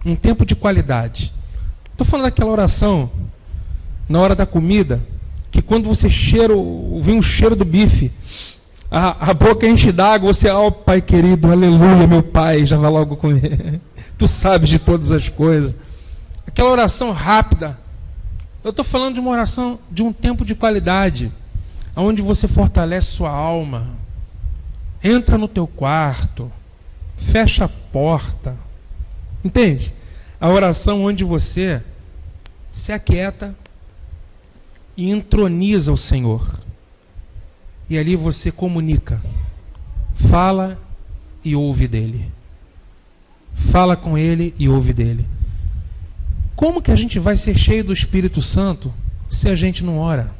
Um tempo de qualidade. Estou falando daquela oração na hora da comida, que quando você vem um cheiro do bife, a boca enche d'água, você, ó Pai querido, aleluia, meu Pai, já vai logo comer. Tu sabes de todas as coisas. Aquela oração rápida. Eu estou falando de uma oração de um tempo de qualidade, onde você fortalece sua alma. Entra no teu quarto, fecha a porta. Entende? A oração onde você se aquieta e entroniza o Senhor. E ali você comunica. Fala e ouve dele. Fala com ele e ouve dele. Como que a gente vai ser cheio do Espírito Santo se a gente não ora?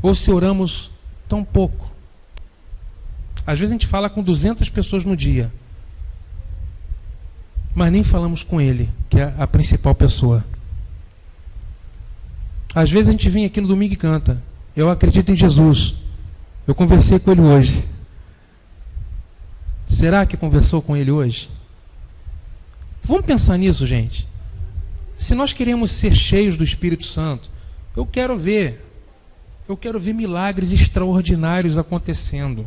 Ou se oramos tão pouco? Às vezes a gente fala com 200 pessoas no dia, mas nem falamos com ele, que é a principal pessoa. Às vezes a gente vem aqui no domingo e canta: eu acredito em Jesus, eu conversei com ele hoje. Será que conversou com ele hoje? Vamos pensar nisso, gente. Se nós queremos ser cheios do Espírito Santo, eu quero ver milagres extraordinários acontecendo.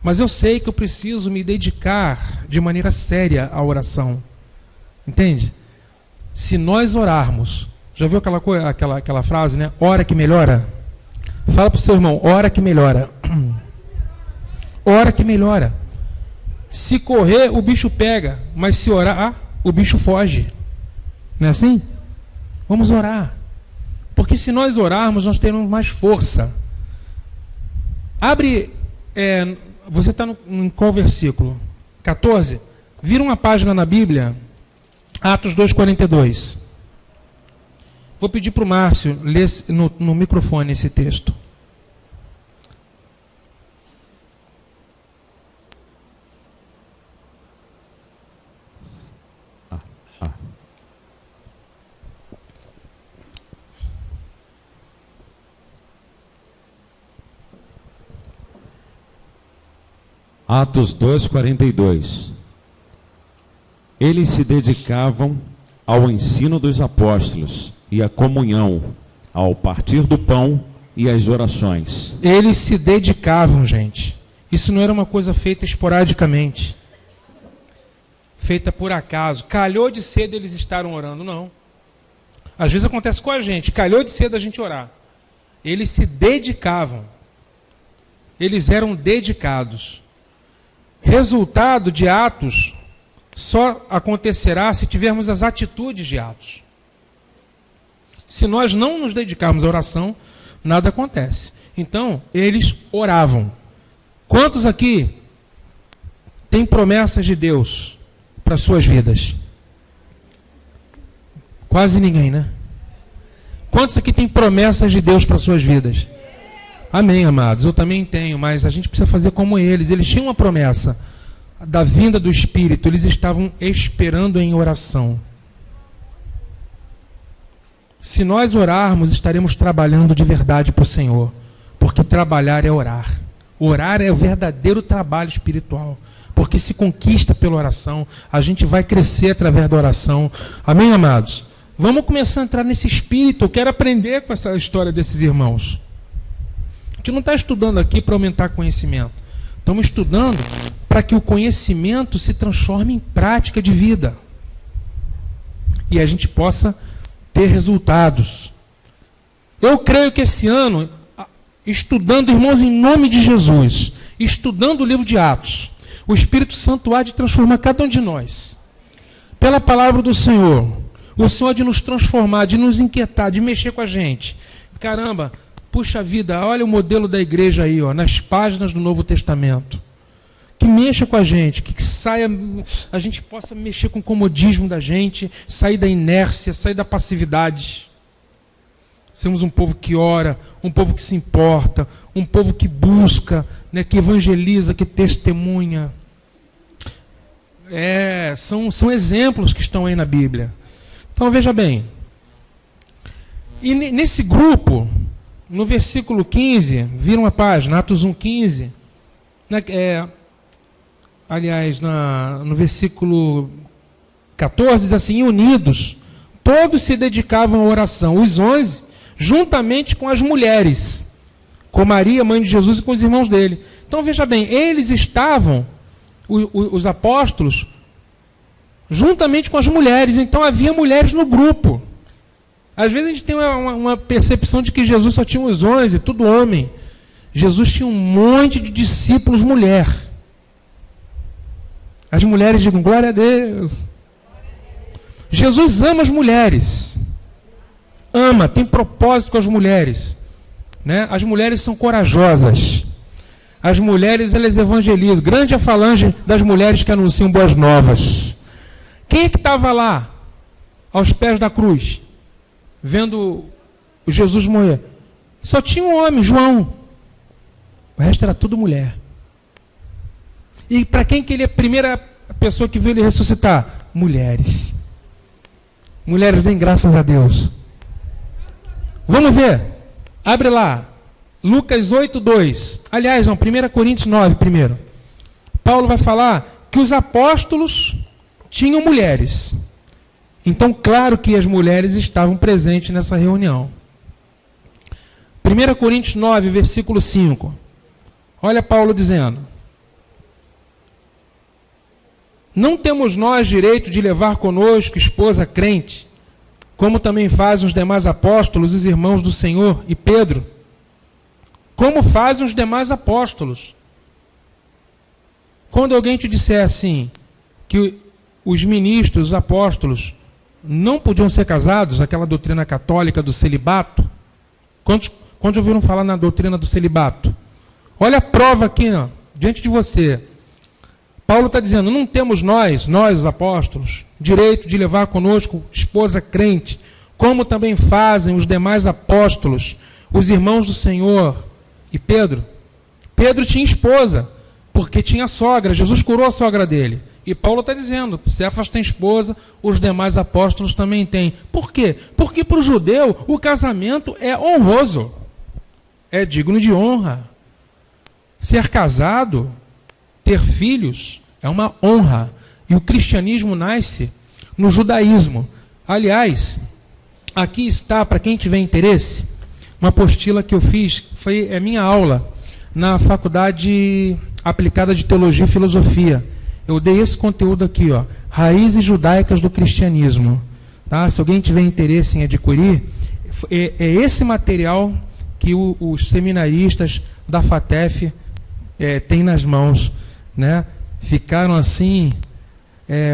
Mas eu sei que eu preciso me dedicar de maneira séria à oração. Entende? Se nós orarmos, já viu aquela frase, né? Ora que melhora. Fala para o seu irmão, ora que melhora. Ora que melhora. Se correr, o bicho pega, mas se orar, o bicho foge. Não é assim? Vamos orar. Porque se nós orarmos, nós teremos mais força. Abre, você está em qual versículo? 14? Vira uma página na Bíblia, Atos 2,42. Vou pedir para o Márcio ler no microfone esse texto. Atos 2,42. Eles se dedicavam ao ensino dos apóstolos e à comunhão, ao partir do pão e às orações. Eles se dedicavam, gente. Isso não era uma coisa feita esporadicamente, feita por acaso. Calhou de cedo eles estavam orando, não. Às vezes acontece com a gente, calhou de cedo a gente orar. Eles se dedicavam. Eles eram dedicados. Resultado de Atos só acontecerá se tivermos as atitudes de Atos. Se nós não nos dedicarmos à oração, nada acontece. Então, eles oravam. Quantos aqui têm promessas de Deus para suas vidas? Quase ninguém, né? Quantos aqui têm promessas de Deus para suas vidas? Amém, amados, eu também tenho, mas a gente precisa fazer como eles. Eles tinham uma promessa da vinda do Espírito, eles estavam esperando em oração. Se nós orarmos, estaremos trabalhando de verdade para o Senhor, porque trabalhar é orar. Orar é o verdadeiro trabalho espiritual, porque se conquista pela oração, a gente vai crescer através da oração. Amém, amados? Vamos começar a entrar nesse espírito. Eu quero aprender com essa história desses irmãos. A gente não está estudando aqui para aumentar conhecimento. Estamos estudando para que o conhecimento se transforme em prática de vida. E a gente possa ter resultados. Eu creio que esse ano, estudando, irmãos, em nome de Jesus, estudando o livro de Atos, o Espírito Santo há de transformar cada um de nós. Pela palavra do Senhor, o Senhor há de nos transformar, de nos inquietar, de mexer com a gente. Caramba, puxa vida, olha o modelo da igreja aí, ó, nas páginas do Novo Testamento. Que mexa com a gente, que saia, a gente possa mexer com o comodismo da gente, sair da inércia, sair da passividade. Somos um povo que ora, um povo que se importa, um povo que busca, né, que evangeliza, que testemunha. São exemplos que estão aí na Bíblia. Então veja bem. E nesse grupo, no versículo 15, viram a página, Atos 1,15, aliás, no versículo 14, diz assim: unidos, todos se dedicavam à oração, os 11, juntamente com as mulheres, com Maria, mãe de Jesus, e com os irmãos dele. Então veja bem, eles estavam, os apóstolos, juntamente com as mulheres. Então havia mulheres no grupo. Às vezes a gente tem uma percepção de que Jesus só tinha os 11, tudo homem. Jesus tinha um monte de discípulos mulher. As mulheres digam glória a Deus. Jesus ama as mulheres. Ama, tem propósito com as mulheres. Né? As mulheres são corajosas. As mulheres, elas evangelizam. Grande é a falange das mulheres que anunciam boas novas. Quem é que estava lá, aos pés da cruz, vendo Jesus morrer? Só tinha um homem, João. O resto era tudo mulher. E para quem que ele é a primeira pessoa que viu ele ressuscitar? Mulheres. Mulheres, deem graças a Deus. Vamos ver. Abre lá. Lucas 8:2. Aliás, não, 1 Coríntios 9 primeiro. Paulo vai falar que os apóstolos tinham mulheres. Então, claro que as mulheres estavam presentes nessa reunião. 1 Coríntios 9, versículo 5. Olha Paulo dizendo: não temos nós direito de levar conosco esposa crente, como também fazem os demais apóstolos, os irmãos do Senhor e Pedro? Como fazem os demais apóstolos? Quando alguém te disser assim, que os ministros, os apóstolos, não podiam ser casados, aquela doutrina católica do celibato, quantos ouviram falar na doutrina do celibato? Olha a prova aqui, ó, diante de você. Paulo está dizendo, não temos nós, os apóstolos, direito de levar conosco esposa crente, como também fazem os demais apóstolos, os irmãos do Senhor e Pedro. Pedro tinha esposa, porque tinha sogra, Jesus curou a sogra dele. E Paulo está dizendo, Cefas tem esposa, os demais apóstolos também têm. Por quê? Porque para o judeu o casamento é honroso, é digno de honra. Ser casado, ter filhos, é uma honra. E o cristianismo nasce no judaísmo. Aliás, aqui está, para quem tiver interesse, uma apostila que eu fiz, é minha aula na Faculdade Aplicada de Teologia e Filosofia. Eu dei esse conteúdo aqui, ó, Raízes Judaicas do Cristianismo. Tá? Se alguém tiver interesse em adquirir, é esse material que os seminaristas da FATEF têm nas mãos. Né? Ficaram assim,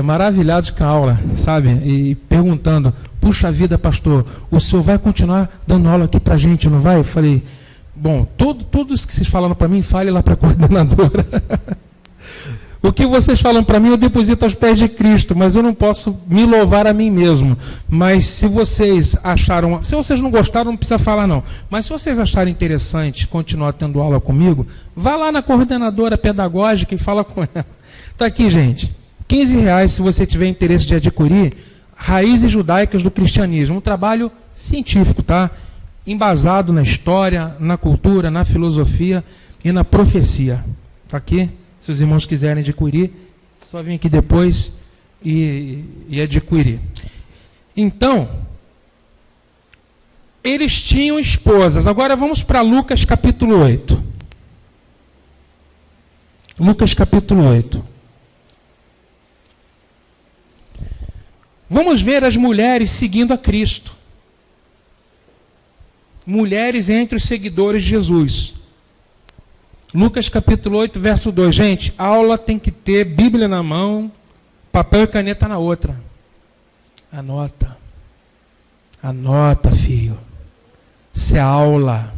maravilhados com a aula, sabe? E perguntando, puxa vida, pastor, o senhor vai continuar dando aula aqui para a gente, não vai? Eu falei, bom, tudo isso que vocês falaram para mim, fale lá para a coordenadora. O que vocês falam para mim, eu deposito aos pés de Cristo, mas eu não posso me louvar a mim mesmo. Mas se vocês acharam, se vocês não gostaram, não precisa falar não. Mas se vocês acharem interessante continuar tendo aula comigo, vá lá na coordenadora pedagógica e fala com ela. Está aqui, gente. R$15 se você tiver interesse de adquirir Raízes Judaicas do Cristianismo. Um trabalho científico, tá? Embasado na história, na cultura, na filosofia e na profecia. Está aqui. Se os irmãos quiserem adquirir, só vem aqui depois e adquirir. Então, eles tinham esposas. Agora vamos para Lucas capítulo 8. Lucas capítulo 8. Vamos ver as mulheres seguindo a Cristo. Mulheres entre os seguidores de Jesus. Lucas capítulo 8, verso 2. Gente, aula tem que ter Bíblia na mão, papel e caneta na outra. Anota. Anota, filho. Isso é aula.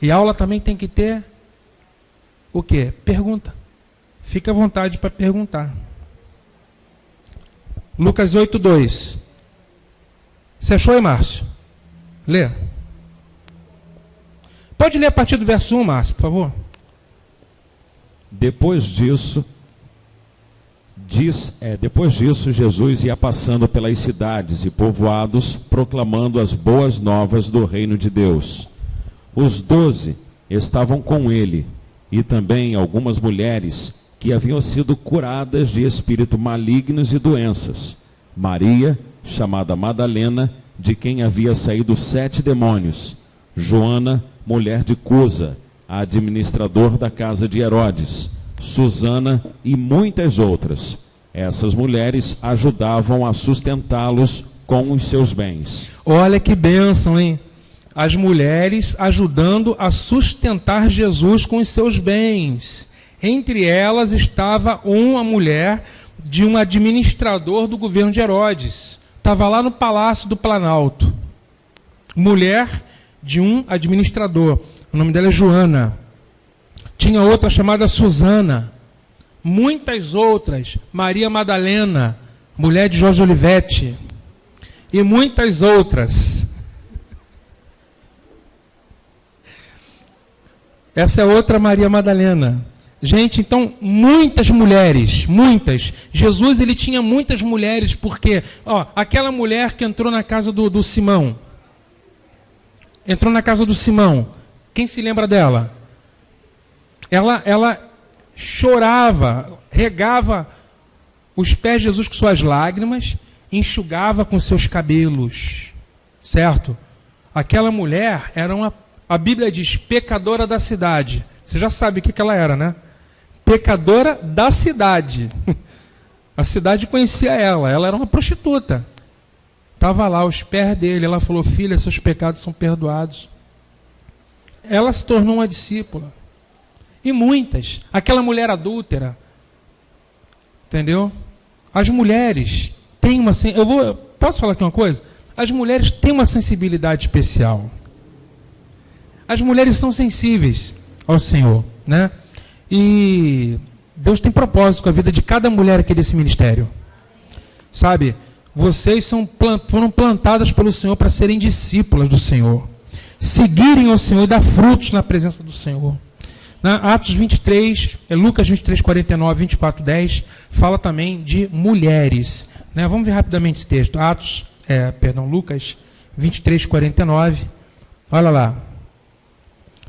E aula também tem que ter o quê? Pergunta. Fica à vontade para perguntar. Lucas 8, 2. Você achou aí, Márcio? Lê. Pode ler a partir do verso 1, Márcio, por favor. Depois disso, Jesus ia passando pelas cidades e povoados, proclamando as boas novas do reino de Deus. Os 12 estavam com ele, e também algumas mulheres que haviam sido curadas de espíritos malignos e doenças. Maria, chamada Madalena, de quem havia saído 7 demônios. Joana, mulher de Cusa, administrador da casa de Herodes. Susana e muitas outras. Essas mulheres ajudavam a sustentá-los com os seus bens. Olha que bênção, hein? As mulheres ajudando a sustentar Jesus com os seus bens. Entre elas estava uma mulher de um administrador do governo de Herodes. Estava lá no Palácio do Planalto. Mulher de um administrador. O nome dela é Joana. Tinha outra chamada Susana. Muitas outras. Maria Madalena, mulher de José Olivete. E muitas outras. Essa é outra Maria Madalena. Gente, então, muitas mulheres, muitas. Jesus, ele tinha muitas mulheres, porque, aquela mulher que entrou na casa do Simão. Entrou na casa do Simão. Quem se lembra dela? Ela chorava, regava os pés de Jesus com suas lágrimas, enxugava com seus cabelos. Certo? Aquela mulher era a Bíblia diz, pecadora da cidade. Você já sabe o que ela era, né? Pecadora da cidade. A cidade conhecia ela era uma prostituta. Estava lá aos pés dele, ela falou, filha, seus pecados são perdoados. Ela se tornou uma discípula. E muitas. Aquela mulher adúltera. Entendeu? As mulheres têm uma... Posso falar aqui uma coisa? As mulheres têm uma sensibilidade especial. As mulheres são sensíveis ao Senhor, né? E Deus tem propósito com a vida de cada mulher aqui desse ministério. Sabe? Vocês foram plantadas pelo Senhor para serem discípulas do Senhor. Seguirem o Senhor e dar frutos na presença do Senhor. Atos 23, Lucas 23, 49, 24, 10, fala também de mulheres. Né? Vamos ver rapidamente esse texto. Lucas 23, 49. Olha lá.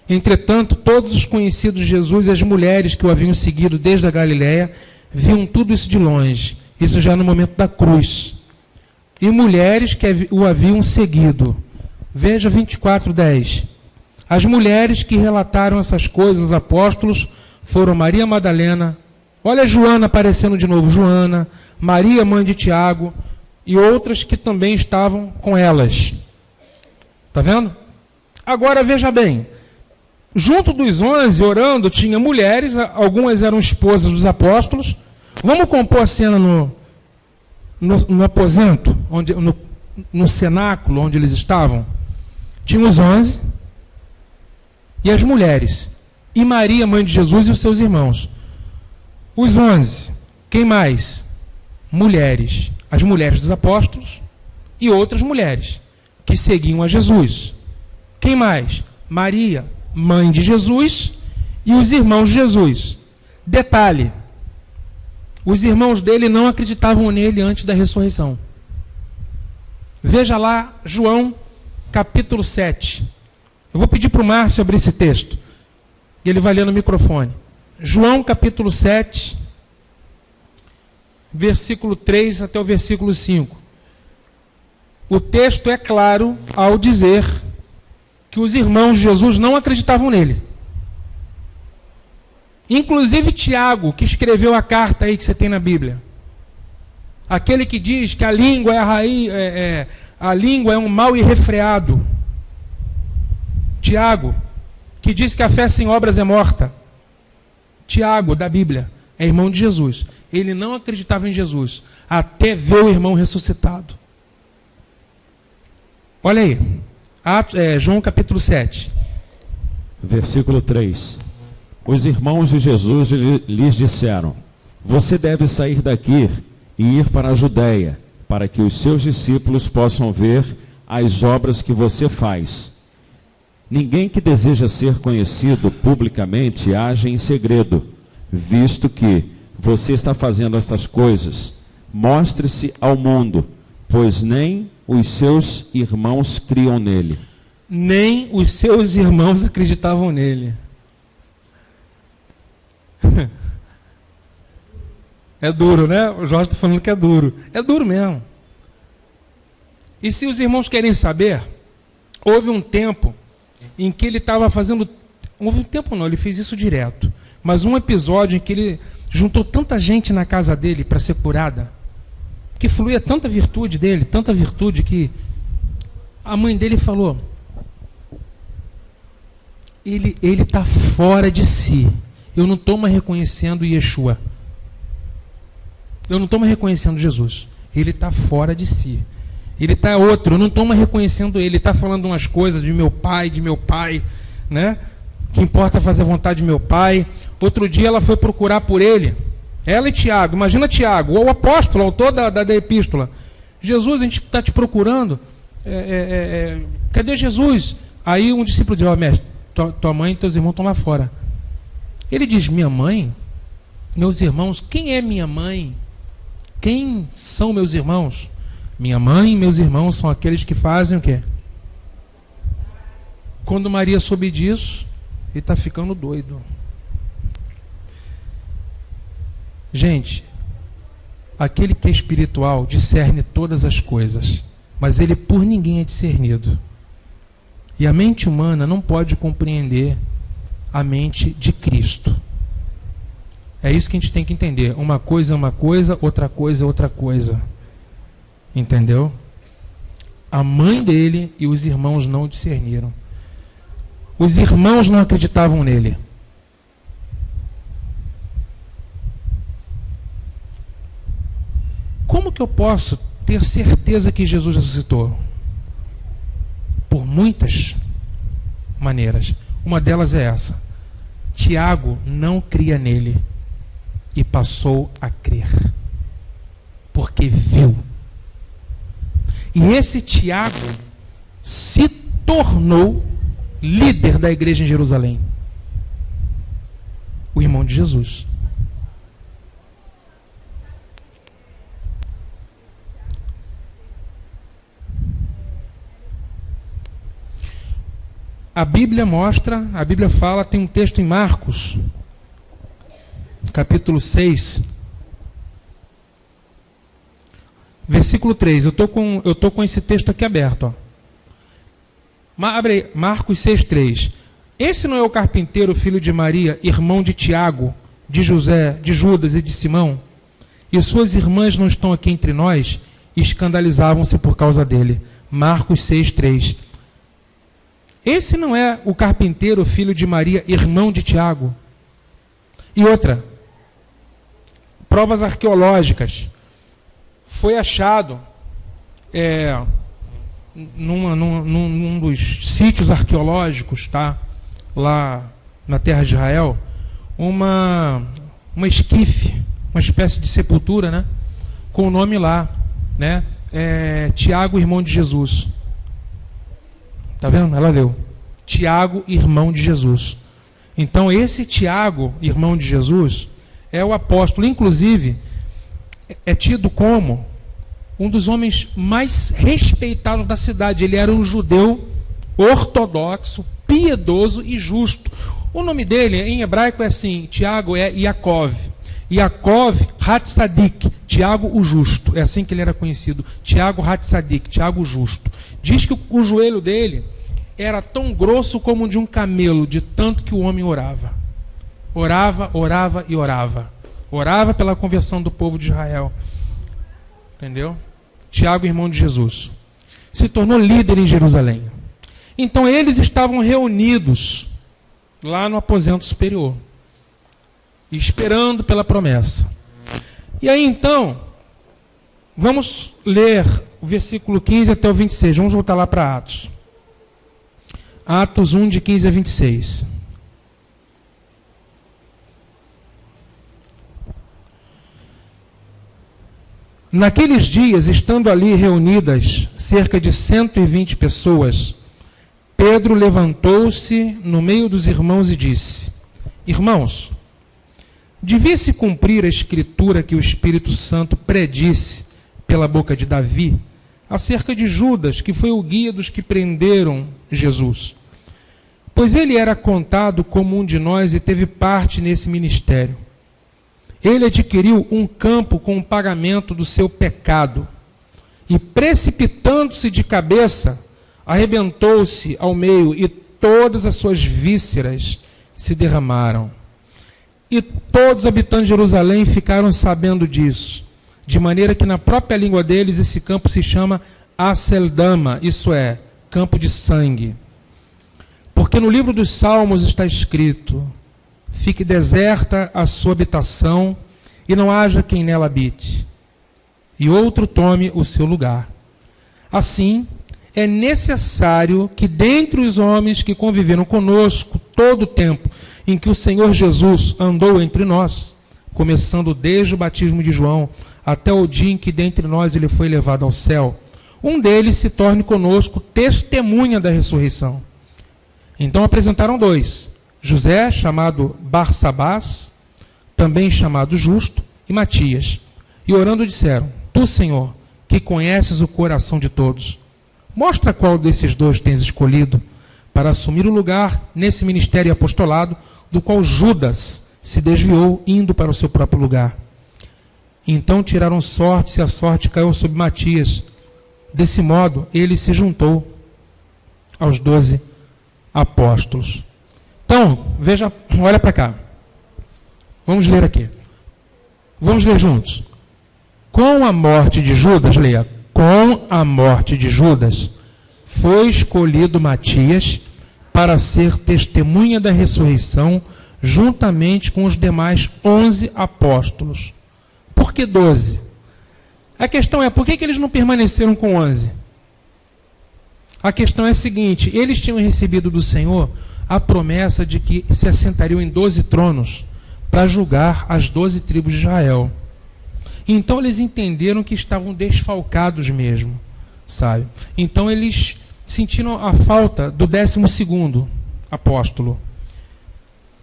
Entretanto, todos os conhecidos de Jesus e as mulheres que o haviam seguido desde a Galiléia viam tudo isso de longe. Isso já no momento da cruz. E mulheres que o haviam seguido. Veja 24, 10. As mulheres que relataram essas coisas aos apóstolos foram Maria Madalena, olha Joana aparecendo de novo, Joana, Maria, mãe de Tiago, e outras que também estavam com elas. Está vendo? Agora veja bem, junto dos 11, orando, tinha mulheres, algumas eram esposas dos apóstolos. Vamos compor a cena no aposento, no cenáculo onde eles estavam. Tinha os 11 e as mulheres, e Maria, mãe de Jesus, e os seus irmãos. Os 11. Quem mais? Mulheres. As mulheres dos apóstolos e outras mulheres que seguiam a Jesus. Quem mais? Maria, mãe de Jesus, e os irmãos de Jesus. Detalhe: os irmãos dele não acreditavam nele antes da ressurreição. Veja lá João capítulo 7. Eu vou pedir para o Márcio abrir esse texto e ele vai ler no microfone. João capítulo 7, versículo 3 até o versículo 5. O texto é claro ao dizer que os irmãos de Jesus não acreditavam nele. Inclusive Tiago, que escreveu a carta aí que você tem na Bíblia. Aquele que diz que a língua é a raiz, a língua é um mal irrefreado. Tiago, que diz que a fé sem obras é morta. Tiago, da Bíblia, é irmão de Jesus. Ele não acreditava em Jesus, até ver o irmão ressuscitado. Olha aí, João capítulo 7. Versículo 3. Os irmãos de Jesus lhes disseram: você deve sair daqui e ir para a Judéia, para que os seus discípulos possam ver as obras que você faz. Ninguém que deseja ser conhecido publicamente age em segredo, visto que você está fazendo estas coisas. Mostre-se ao mundo, pois nem os seus irmãos criam nele. Nem os seus irmãos acreditavam nele. É duro, né? O Jorge está falando que é duro. É duro mesmo. E se os irmãos querem saber, houve um tempo em que ele estava fazendo... Houve um tempo não, ele fez isso direto. Mas um episódio em que ele juntou tanta gente na casa dele para ser curada, que fluía tanta virtude dele, tanta virtude que a mãe dele falou: ele está fora de si. Eu não estou mais reconhecendo Yeshua. Eu não estou mais reconhecendo Jesus. Ele está fora de si. Ele está outro. Eu não estou mais reconhecendo ele. Ele está falando umas coisas de meu pai, né? Que importa fazer a vontade de meu pai. Outro dia ela foi procurar por ele. Ela e Tiago. Imagina Tiago, o apóstolo, o autor da epístola. Jesus, a gente está te procurando. Cadê Jesus? Aí um discípulo diz: ó, mestre, tua mãe e teus irmãos estão lá fora. Ele diz: minha mãe? Meus irmãos? Quem é minha mãe? Quem são meus irmãos? Minha mãe e meus irmãos são aqueles que fazem o quê? Quando Maria soube disso, ele está ficando doido. Gente, aquele que é espiritual discerne todas as coisas, mas ele por ninguém é discernido. E a mente humana não pode compreender a mente de Cristo. É isso que a gente tem que entender. Uma coisa é uma coisa, outra coisa é outra coisa. Entendeu? A mãe dele e os irmãos não discerniram. Os irmãos não acreditavam nele. Como que eu posso ter certeza que Jesus ressuscitou? Por muitas maneiras. Uma delas é essa: Tiago não cria nele e passou a crer, porque viu. E esse Tiago se tornou líder da igreja em Jerusalém, o irmão de Jesus. A Bíblia mostra, a Bíblia fala, tem um texto em Marcos, capítulo 6, versículo 3. Eu tô com esse texto aqui aberto. Ó. Abre aí, Marcos 6, 3. Esse não é o carpinteiro, filho de Maria, irmão de Tiago, de José, de Judas e de Simão? E suas irmãs não estão aqui entre nós? E escandalizavam-se por causa dele. Marcos 6, 3. Esse não é o carpinteiro, filho de Maria, irmão de Tiago? E outra, provas arqueológicas. Foi achado num dos sítios arqueológicos, tá? Lá na terra de Israel, uma esquife, uma espécie de sepultura, né? Com o nome lá, né? Tiago, irmão de Jesus. Tá vendo? Ela leu. Tiago, irmão de Jesus. Então, esse Tiago, irmão de Jesus, é o apóstolo. Inclusive, é tido como um dos homens mais respeitados da cidade. Ele era um judeu ortodoxo, piedoso e justo. O nome dele, em hebraico, é assim: Tiago é Yaakov. Yaakov Hatzadik, Tiago o Justo. É assim que ele era conhecido. Tiago Hatzadik, Tiago o Justo. Diz que o joelho dele era tão grosso como o de um camelo, de tanto que o homem orava. Orava, orava e orava. Orava pela conversão do povo de Israel. Entendeu? Tiago, irmão de Jesus. Se tornou líder em Jerusalém. Então eles estavam reunidos lá no aposento superior, esperando pela promessa. E aí então, vamos ler o versículo 15 até o 26. Vamos voltar lá para Atos. Atos 1, de 15 a 26. Naqueles dias, estando ali reunidas cerca de 120 pessoas, Pedro levantou-se no meio dos irmãos e disse: Irmãos, devia-se cumprir a escritura que o Espírito Santo predisse pela boca de Davi acerca de Judas, que foi o guia dos que prenderam Jesus. Pois ele era contado como um de nós e teve parte nesse ministério. Ele adquiriu um campo com o pagamento do seu pecado e, precipitando-se de cabeça, arrebentou-se ao meio e todas as suas vísceras se derramaram. E todos os habitantes de Jerusalém ficaram sabendo disso, de maneira que na própria língua deles esse campo se chama Aceldama, isso é, campo de sangue. Porque no livro dos Salmos está escrito: fique deserta a sua habitação e não haja quem nela habite, e outro tome o seu lugar. Assim, é necessário que dentre os homens que conviveram conosco todo o tempo em que o Senhor Jesus andou entre nós, começando desde o batismo de João até o dia em que dentre nós ele foi levado ao céu, um deles se torne conosco testemunha da ressurreição. Então apresentaram dois: José, chamado Barsabás, também chamado Justo, e Matias. E orando disseram: Tu, Senhor, que conheces o coração de todos, mostra qual desses dois tens escolhido para assumir o lugar nesse ministério e apostolado do qual Judas se desviou, indo para o seu próprio lugar. Então tiraram sorte, e a sorte caiu sobre Matias. Desse modo, ele se juntou aos 12 apóstolos. Então, veja, olha para cá. Vamos ler aqui. Vamos ler juntos. Com a morte de Judas, leia. Com a morte de Judas, foi escolhido Matias para ser testemunha da ressurreição, juntamente com os demais 11 apóstolos. Por que 12? A questão é, por que eles não permaneceram com 11? A questão é a seguinte: eles tinham recebido do Senhor a promessa de que se assentariam em 12 tronos para julgar as 12 tribos de Israel. Então eles entenderam que estavam desfalcados mesmo, sabe? Então eles sentiram a falta do 12º apóstolo.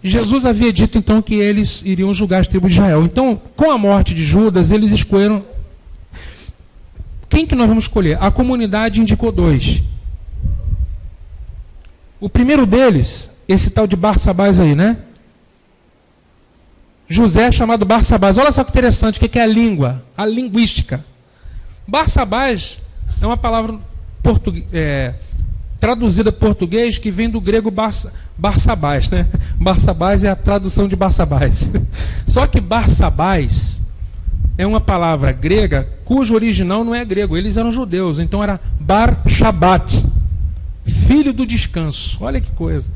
Jesus havia dito então que eles iriam julgar as tribos de Israel. Então, com a morte de Judas, eles escolheram. Quem que nós vamos escolher? A comunidade indicou 2. O primeiro deles, esse tal de Barsabás aí, né? José, chamado Barsabás. Olha só que interessante, o que é a língua? A linguística. Barsabás é uma palavra traduzida para português que vem do grego Barsabás, né? Barsabás é a tradução de Barsabás. Só que Barsabás é uma palavra grega cujo original não é grego, eles eram judeus, então era Bar Shabat, filho do descanso. Olha que coisa.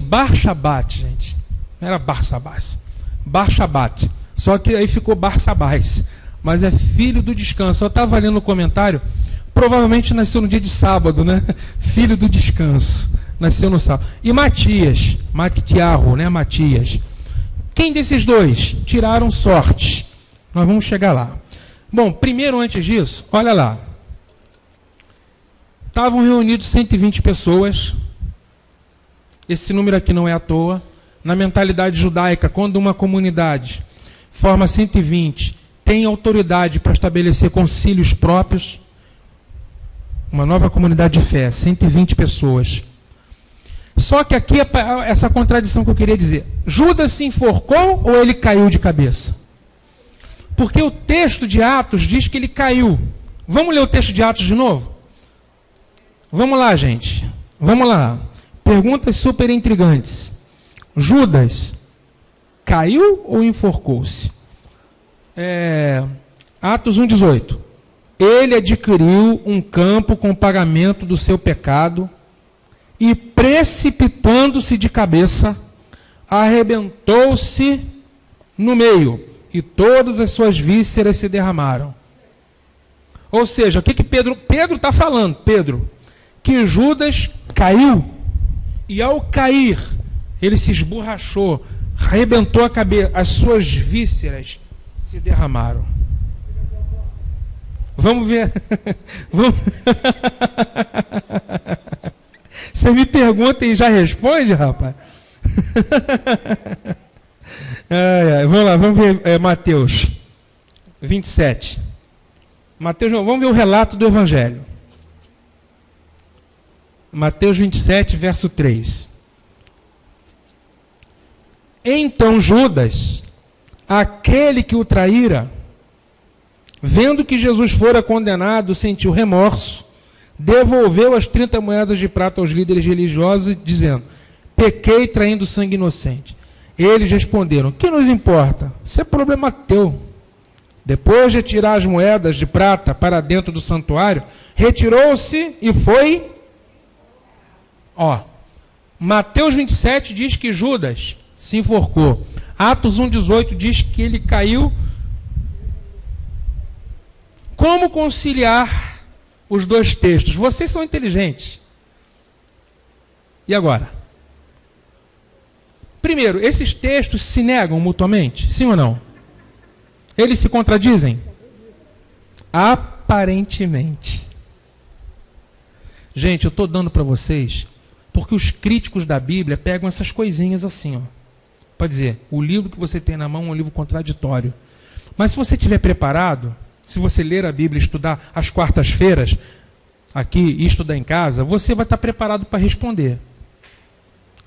Bar Shabat, gente. Não era Barsabás. Bar Shabat. Só que aí ficou Barsabás. Mas é filho do descanso. Eu estava lendo no comentário. Provavelmente nasceu no dia de sábado, né? Filho do descanso. Nasceu no sábado. E Matias. Matiarro, né? Matias. Quem desses dois tiraram sorte? Nós vamos chegar lá. Bom, primeiro, antes disso, olha lá. Estavam reunidos 120 pessoas. Esse número aqui não é à toa. Na mentalidade judaica, quando uma comunidade forma 120, tem autoridade para estabelecer concílios próprios, uma nova comunidade de fé, 120 pessoas. Só que aqui, essa contradição que eu queria dizer. Judas se enforcou ou ele caiu de cabeça? Porque o texto de Atos diz que ele caiu. Vamos ler o texto de Atos de novo? Vamos lá, gente. Vamos lá. Perguntas super intrigantes. Judas caiu ou enforcou-se? Atos 1,18. Ele adquiriu um campo com pagamento do seu pecado e, precipitando-se de cabeça, arrebentou-se no meio, e todas as suas vísceras se derramaram. Ou seja, o que Pedro está falando? Pedro, que Judas caiu, e ao cair, ele se esborrachou, arrebentou a cabeça, as suas vísceras se derramaram. Vamos ver. Vamos... Você me pergunta e já responde, rapaz? Vamos lá, vamos ver Mateus 27. Mateus, vamos ver o relato do Evangelho. Mateus 27, verso 3. Então Judas, aquele que o traíra, vendo que Jesus fora condenado, sentiu remorso, devolveu as 30 moedas de prata aos líderes religiosos, dizendo: pequei traindo sangue inocente. Eles responderam: que nos importa? Isso é problema teu. Depois de tirar as moedas de prata para dentro do santuário, retirou-se e foi... Mateus 27 diz que Judas se enforcou. Atos 1,18 diz que ele caiu. Como conciliar os dois textos? Vocês são inteligentes. E agora? Primeiro, esses textos se negam mutuamente? Sim ou não? Eles se contradizem? Aparentemente. Gente, eu estou dando para vocês, porque os críticos da Bíblia pegam essas coisinhas assim, Pode dizer, o livro que você tem na mão é um livro contraditório. Mas se você estiver preparado, se você ler a Bíblia e estudar às quartas-feiras, aqui, e estudar em casa, você vai estar preparado para responder.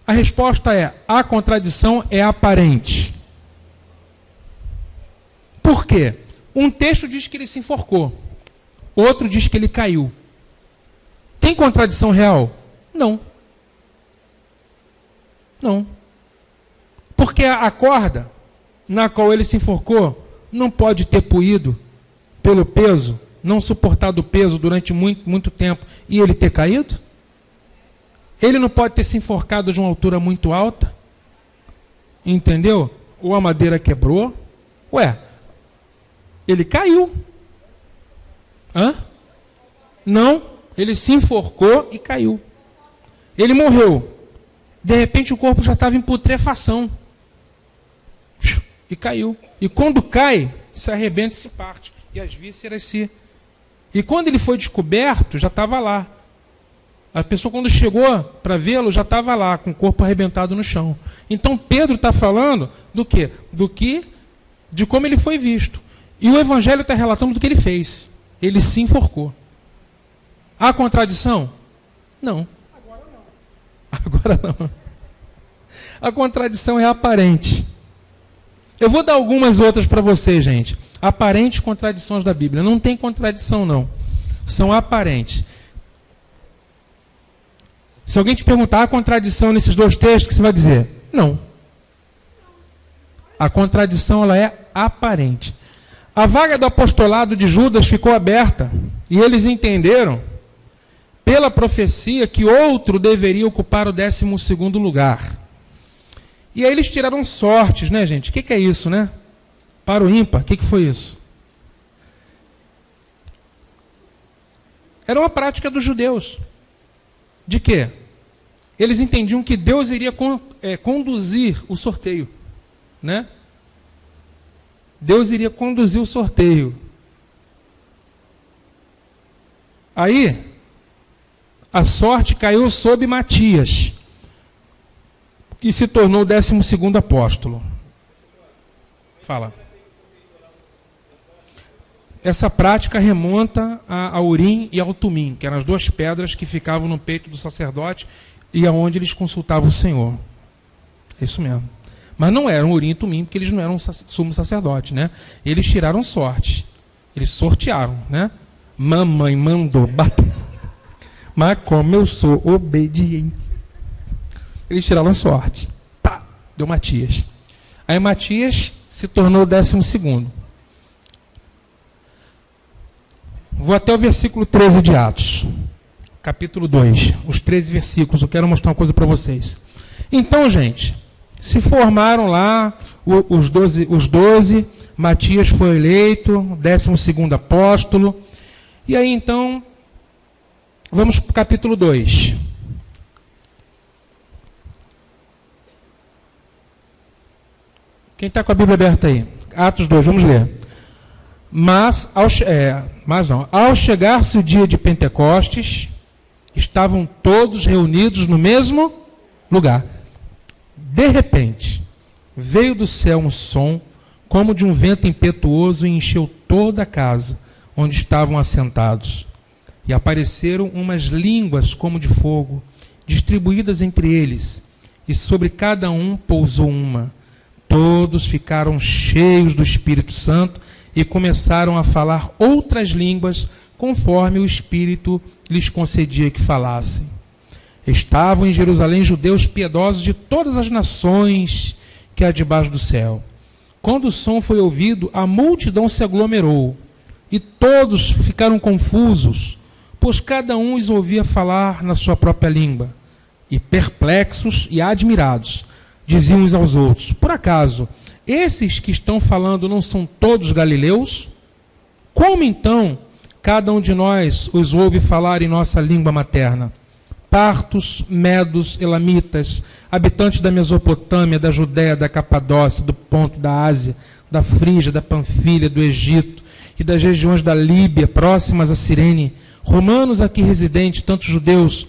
A resposta é: a contradição é aparente. Por quê? Um texto diz que ele se enforcou, outro diz que ele caiu. Tem contradição real? Não. Não. Porque a corda na qual ele se enforcou não pode ter puído pelo peso, não suportado o peso durante muito, muito tempo e ele ter caído? Ele não pode ter se enforcado de uma altura muito alta? Entendeu? Ou a madeira quebrou? Ele caiu. Não, ele se enforcou e caiu. Ele morreu. De repente o corpo já estava em putrefação. E caiu. E quando cai, se arrebenta e se parte. E as vísceras se... E quando ele foi descoberto, já estava lá. A pessoa, quando chegou para vê-lo, já estava lá, com o corpo arrebentado no chão. Então Pedro está falando do quê? De como ele foi visto. E o Evangelho está relatando do que ele fez. Ele se enforcou. Há contradição? Não. Agora não. A contradição é aparente. Eu vou dar algumas outras para vocês, gente. Aparentes contradições da Bíblia. Não tem contradição, não. São aparentes. Se alguém te perguntar a contradição nesses dois textos, o que você vai dizer? Não. A contradição ela é aparente. A vaga do apostolado de Judas ficou aberta e eles entenderam, pela profecia, que outro deveria ocupar o 12º lugar. E aí eles tiraram sortes, né, gente? O que é isso, né? Para o ímpar, o que foi isso? Era uma prática dos judeus. De quê? Eles entendiam que Deus iria conduzir o sorteio. né? Deus iria conduzir o sorteio. Aí, a sorte caiu sobre Matias, que se tornou o 12º apóstolo. Fala. Essa prática remonta a Urim e ao Tumim, que eram as duas pedras que ficavam no peito do sacerdote e aonde eles consultavam o Senhor. É isso mesmo. Mas não eram Urim e Tumim, porque eles não eram sumo sacerdote, né? Eles tiraram sorte. Eles sortearam, né? Mamãe mandou bater. Mas como eu sou obediente, eles tiraram sorte. Tá, deu Matias. Aí Matias se tornou o 12º. Vou até o versículo 13 de Atos, capítulo 2, os 13 versículos. Eu quero mostrar uma coisa para vocês. Então, gente, se formaram lá os 12, Matias foi eleito, 12º apóstolo. E aí, então, vamos para o capítulo 2. Quem está com a Bíblia aberta aí? Atos 2, vamos ler. Mas ao chegar-se o dia de Pentecostes, estavam todos reunidos no mesmo lugar. De repente, veio do céu um som, como de um vento impetuoso, e encheu toda a casa onde estavam assentados. E apareceram umas línguas como de fogo, distribuídas entre eles, e sobre cada um pousou uma. Todos ficaram cheios do Espírito Santo e começaram a falar outras línguas, conforme o Espírito lhes concedia que falassem. Estavam em Jerusalém judeus piedosos de todas as nações que há debaixo do céu. Quando o som foi ouvido, a multidão se aglomerou, e todos ficaram confusos, pois cada um os ouvia falar na sua própria língua. E perplexos e admirados, diziam uns aos outros: por acaso esses que estão falando não são todos galileus? Como então cada um de nós os ouve falar em nossa língua materna? Partos, medos, elamitas, habitantes da Mesopotâmia, da Judéia, da Capadócia, do Ponto, da Ásia, da Frígia, da Panfilha, do Egito e das regiões da Líbia, próximas a Cirene, romanos aqui residentes, tanto judeus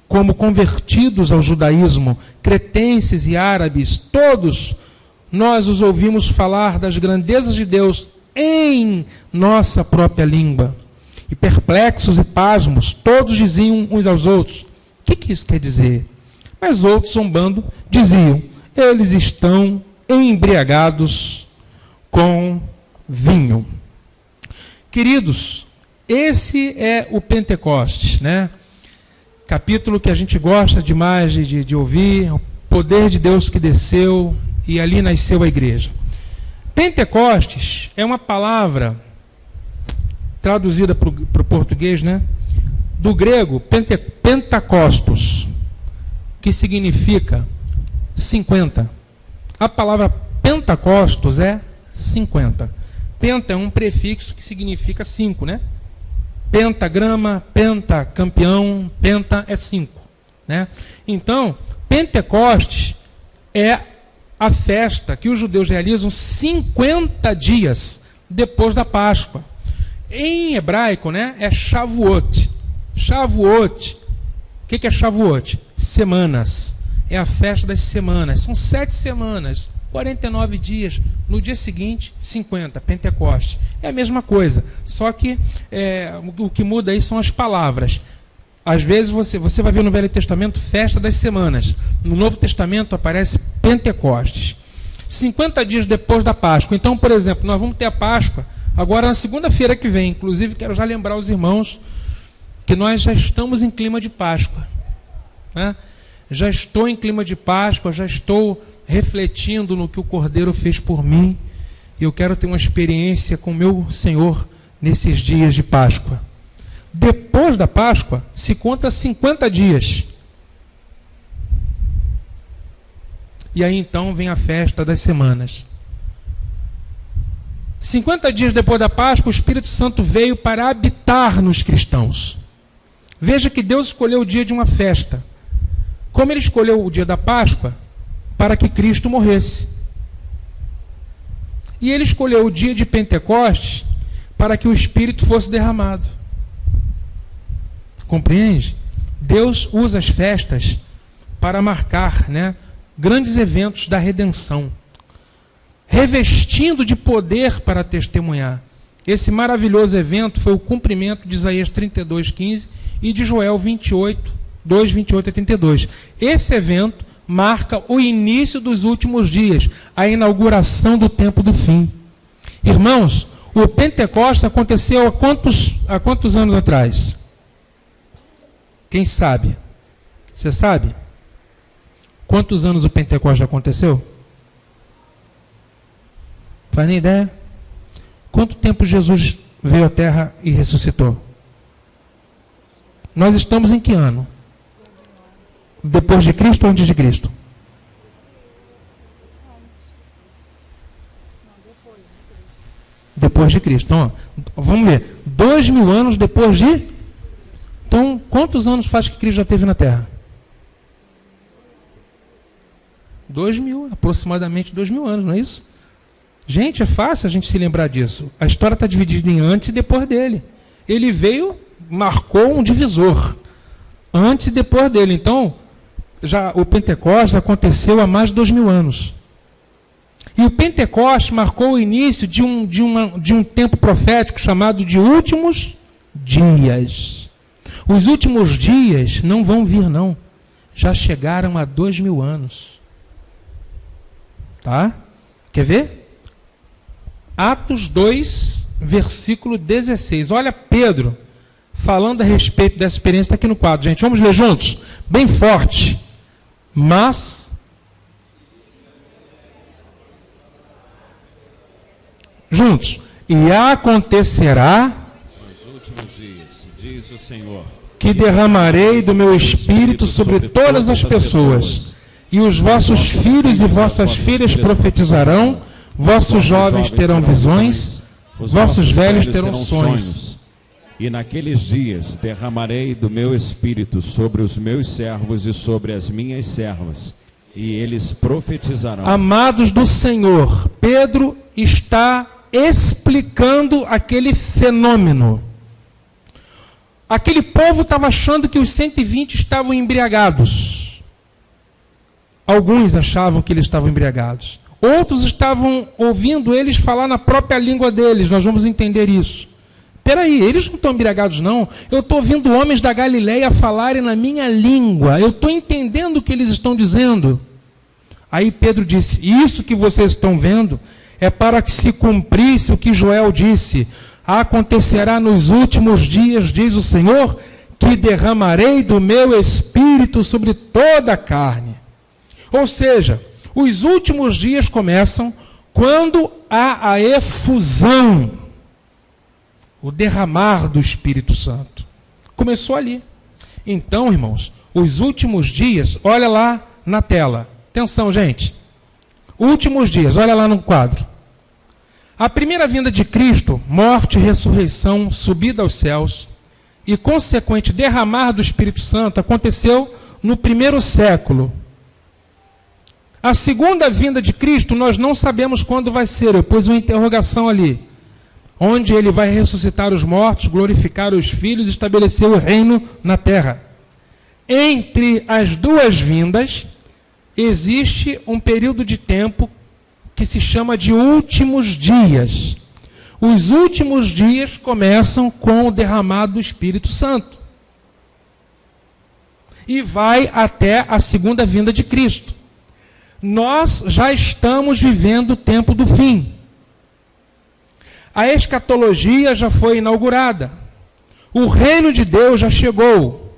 como convertidos ao judaísmo, cretenses e árabes, todos nós os ouvimos falar das grandezas de Deus em nossa própria língua. E perplexos e pasmos, todos diziam uns aos outros: o que isso quer dizer? Mas outros, zombando, diziam: eles estão embriagados com vinho. Queridos, esse é o Pentecostes, né? Capítulo que a gente gosta demais de ouvir, o poder de Deus que desceu, e ali nasceu a igreja. Pentecostes é uma palavra traduzida para o português, né? Do grego, pentakostos, que significa 50. A palavra pentakostos é 50. Penta é um prefixo que significa 5, né? Pentagrama, penta, campeão, penta é 5, né? Então, Pentecostes é a festa que os judeus realizam 50 dias depois da Páscoa. Em hebraico, né, é Shavuot. Shavuot. O que é Shavuot? Semanas. É a festa das semanas. São 7 semanas, 49 dias. No dia seguinte, 50, Pentecostes. É a mesma coisa, só que o que muda aí são as palavras. Às vezes você vai ver no Velho Testamento festa das semanas. No Novo Testamento aparece Pentecostes. 50 dias depois da Páscoa. Então, por exemplo, nós vamos ter a Páscoa agora na segunda-feira que vem. Inclusive, quero já lembrar os irmãos que nós já estamos em clima de Páscoa, né? Já estou em clima de Páscoa, já estou refletindo no que o Cordeiro fez por mim. E eu quero ter uma experiência com o meu Senhor nesses dias de Páscoa. Depois da Páscoa, se conta 50 dias. E aí então vem a festa das semanas. 50 dias depois da Páscoa, o Espírito Santo veio para habitar nos cristãos. Veja que Deus escolheu o dia de uma festa. Como Ele escolheu o dia da Páscoa? Para que Cristo morresse. E ele escolheu o dia de Pentecostes para que o Espírito fosse derramado. Compreende? Deus usa as festas para marcar, né, grandes eventos da redenção, revestindo de poder para testemunhar. Esse maravilhoso evento foi o cumprimento de Isaías 32:15 e de Joel 2:28 a 32. Esse evento marca o início dos últimos dias, a inauguração do tempo do fim. Irmãos, o Pentecostes aconteceu há quantos anos atrás? Quem sabe? Você sabe? Quantos anos o Pentecostes aconteceu? Faz nem ideia? Quanto tempo Jesus veio à Terra e ressuscitou? Nós estamos em que ano? Depois de Cristo ou antes de Cristo? Depois de Cristo. Então, vamos ver. 2000 anos depois de... Então, quantos anos faz que Cristo já esteve na Terra? 2000, aproximadamente 2000 anos, não é isso? Gente, é fácil a gente se lembrar disso. A história está dividida em antes e depois dele. Ele veio, marcou um divisor. Antes e depois dele. Então, já o Pentecostes aconteceu há mais de 2000 anos. E o Pentecostes marcou o início de um tempo profético chamado de últimos dias. Os últimos dias não vão vir, não. Já chegaram há 2000 anos. Tá? Quer ver? Atos 2, versículo 16. Olha Pedro falando a respeito dessa experiência. Está aqui no quadro, gente. Vamos ler juntos? Bem forte. Mas... juntos. E acontecerá... nos últimos dias, diz o Senhor, que derramarei do meu Espírito sobre todas as pessoas. E os vossos filhos e vossas filhas profetizarão, vossos jovens terão visões, vossos velhos terão sonhos. E naqueles dias derramarei do meu Espírito sobre os meus servos e sobre as minhas servas, e eles profetizarão. Amados do Senhor, Pedro está explicando aquele fenômeno. Aquele povo estava achando que os 120 estavam embriagados. Alguns achavam que eles estavam embriagados. Outros estavam ouvindo eles falar na própria língua deles. Nós vamos entender isso. Peraí, eles não estão embriagados, não. Eu estou ouvindo homens da Galileia falarem na minha língua. Eu estou entendendo o que eles estão dizendo. Aí Pedro disse, isso que vocês estão vendo é para que se cumprisse o que Joel disse. Acontecerá nos últimos dias, diz o Senhor, que derramarei do meu Espírito sobre toda a carne. Ou seja, os últimos dias começam quando há a efusão, o derramar do Espírito Santo. Começou ali. Então, irmãos, os últimos dias, olha lá na tela. Atenção, gente. Últimos dias, olha lá no quadro. A primeira vinda de Cristo, morte, ressurreição, subida aos céus e consequente derramar do Espírito Santo aconteceu no primeiro século. A segunda vinda de Cristo, nós não sabemos quando vai ser. Eu pus uma interrogação ali. Onde ele vai ressuscitar os mortos, glorificar os filhos e estabelecer o reino na terra. Entre as duas vindas, existe um período de tempo que se chama de últimos dias. Os últimos dias começam com o derramado do Espírito Santo. E vai até a segunda vinda de Cristo. Nós já estamos vivendo o tempo do fim. A escatologia já foi inaugurada. O reino de Deus já chegou.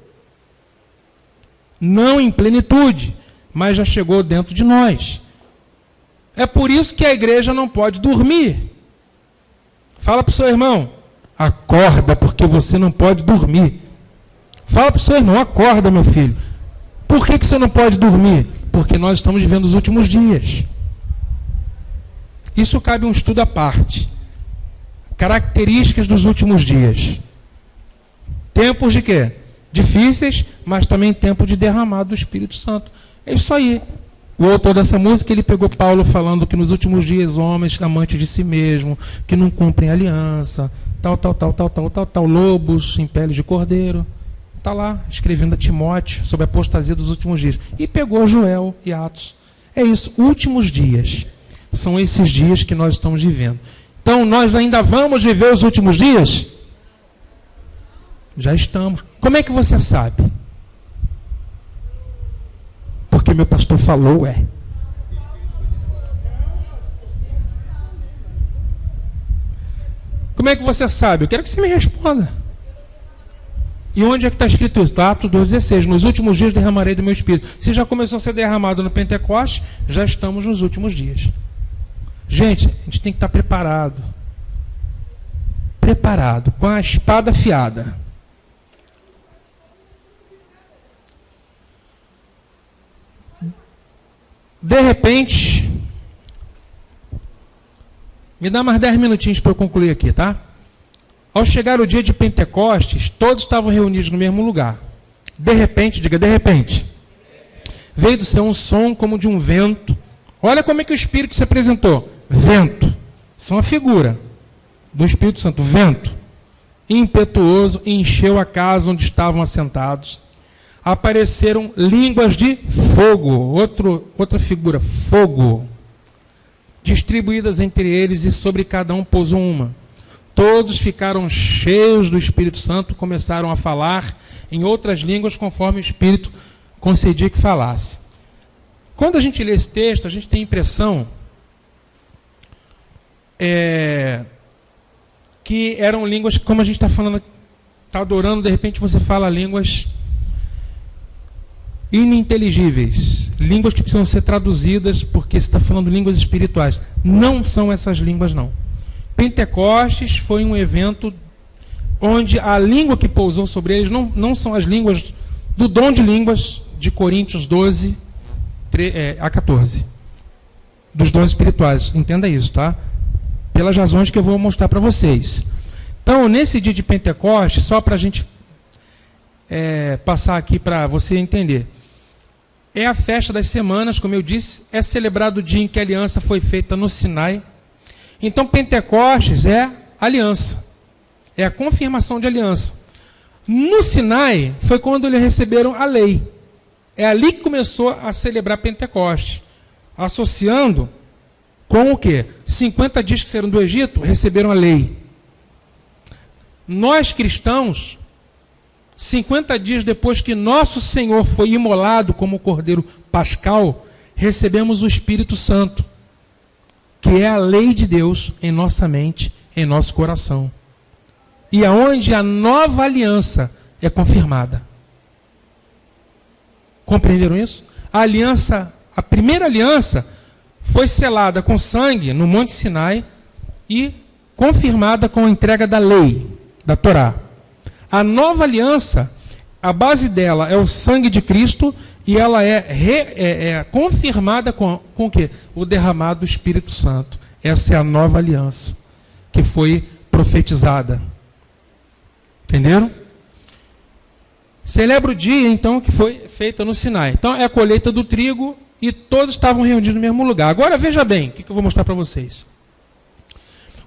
Não em plenitude, mas já chegou dentro de nós. É por isso que a igreja não pode dormir. Fala para o seu irmão, acorda porque você não pode dormir. Fala para o seu irmão, acorda meu filho. Por que você não pode dormir? Porque nós estamos vivendo os últimos dias. Isso cabe um estudo à parte. Características dos últimos dias. Tempos de quê? Difíceis, mas também tempo de derramado do Espírito Santo. É isso aí. O autor dessa música, ele pegou Paulo falando que nos últimos dias homens amantes de si mesmo, que não cumprem aliança, tal, lobos em pele de cordeiro. Está lá, escrevendo a Timóteo sobre a apostasia dos últimos dias. E pegou Joel e Atos. É isso, últimos dias. São esses dias que nós estamos vivendo. Então, nós ainda vamos viver os últimos dias? Já estamos. Como é que você sabe? Porque meu pastor falou, Como é que você sabe? Eu quero que você me responda. E onde é que está escrito isso? Atos 2,16. Nos últimos dias derramarei do meu espírito. Se já começou a ser derramado no Pentecoste, já estamos nos últimos dias. Gente, a gente tem que estar preparado. Preparado, com a espada afiada. De repente, me dá mais 10 minutinhos para eu concluir aqui, tá? Ao chegar o dia de Pentecostes, todos estavam reunidos no mesmo lugar. De repente, diga, de repente, veio do céu um som como de um vento. Olha como é que o Espírito se apresentou. Vento. Isso é uma figura do Espírito Santo. Vento. Impetuoso, encheu a casa onde estavam assentados. Apareceram línguas de fogo. Outra figura, fogo. Distribuídas entre eles, e sobre cada um pousou uma. Todos ficaram cheios do Espírito Santo, começaram a falar em outras línguas, conforme o Espírito concedia que falasse. Quando a gente lê esse texto, a gente tem a impressão que eram línguas, como a gente está falando, está adorando, de repente você fala línguas ininteligíveis, línguas que precisam ser traduzidas, porque você está falando línguas espirituais. Não são essas línguas, não. Pentecostes foi um evento onde a língua que pousou sobre eles não são as línguas do dom de línguas de Coríntios 12 a 14. Dos dons espirituais. Entenda isso, tá? Pelas razões que eu vou mostrar para vocês. Então, nesse dia de Pentecostes, só para a gente passar aqui para você entender. É a festa das semanas, como eu disse, é celebrado o dia em que a aliança foi feita no Sinai. Então, Pentecostes é aliança, é a confirmação de aliança. No Sinai foi quando eles receberam a lei. É ali que começou a celebrar Pentecostes, associando com o quê? 50 dias que saíram do Egito, receberam a lei. Nós cristãos, 50 dias depois que nosso Senhor foi imolado como Cordeiro Pascal, recebemos o Espírito Santo, que é a lei de Deus em nossa mente, em nosso coração. E aonde a nova aliança é confirmada. Compreenderam isso? A primeira aliança foi selada com sangue no Monte Sinai e confirmada com a entrega da lei, da Torá. A nova aliança, a base dela é o sangue de Cristo, e ela é confirmada com o quê? O derramado do Espírito Santo. Essa é a nova aliança que foi profetizada. Entenderam? Celebra o dia, então, que foi feita no Sinai. Então, é a colheita do trigo e todos estavam reunidos no mesmo lugar. Agora, veja bem, o que eu vou mostrar para vocês.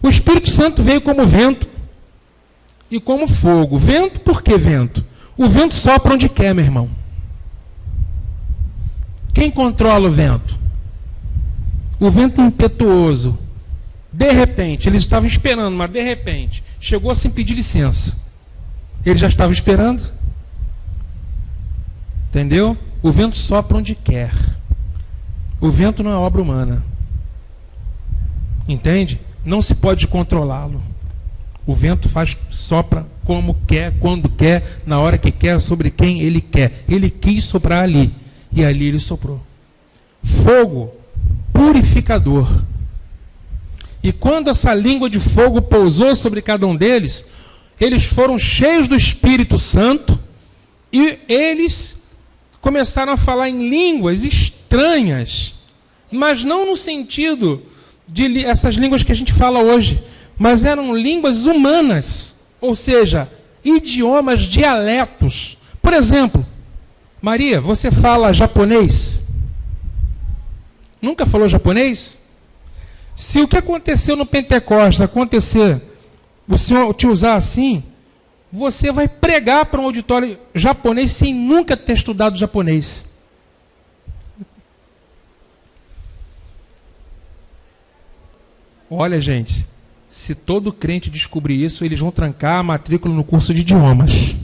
O Espírito Santo veio como vento e como fogo. Vento, por que vento? O vento sopra onde quer, meu irmão. Quem controla o vento? O vento impetuoso. De repente, eles estavam esperando, mas de repente, chegou sem pedir licença. Ele já estava esperando. Entendeu? O vento sopra onde quer. O vento não é obra humana. Entende? Não se pode controlá-lo. O vento sopra como quer, quando quer, na hora que quer, sobre quem ele quer. Ele quis soprar ali. E ali ele soprou. Fogo purificador. E quando essa língua de fogo pousou sobre cada um deles, eles foram cheios do Espírito Santo e eles começaram a falar em línguas estranhas, mas não no sentido de essas línguas que a gente fala hoje, mas eram línguas humanas, ou seja, idiomas, dialetos. Por exemplo, Maria, você fala japonês? Nunca falou japonês? Se o que aconteceu no Pentecostes acontecer, o Senhor te usar assim, você vai pregar para um auditório japonês sem nunca ter estudado japonês. Olha, gente, se todo crente descobrir isso, eles vão trancar a matrícula no curso de idiomas.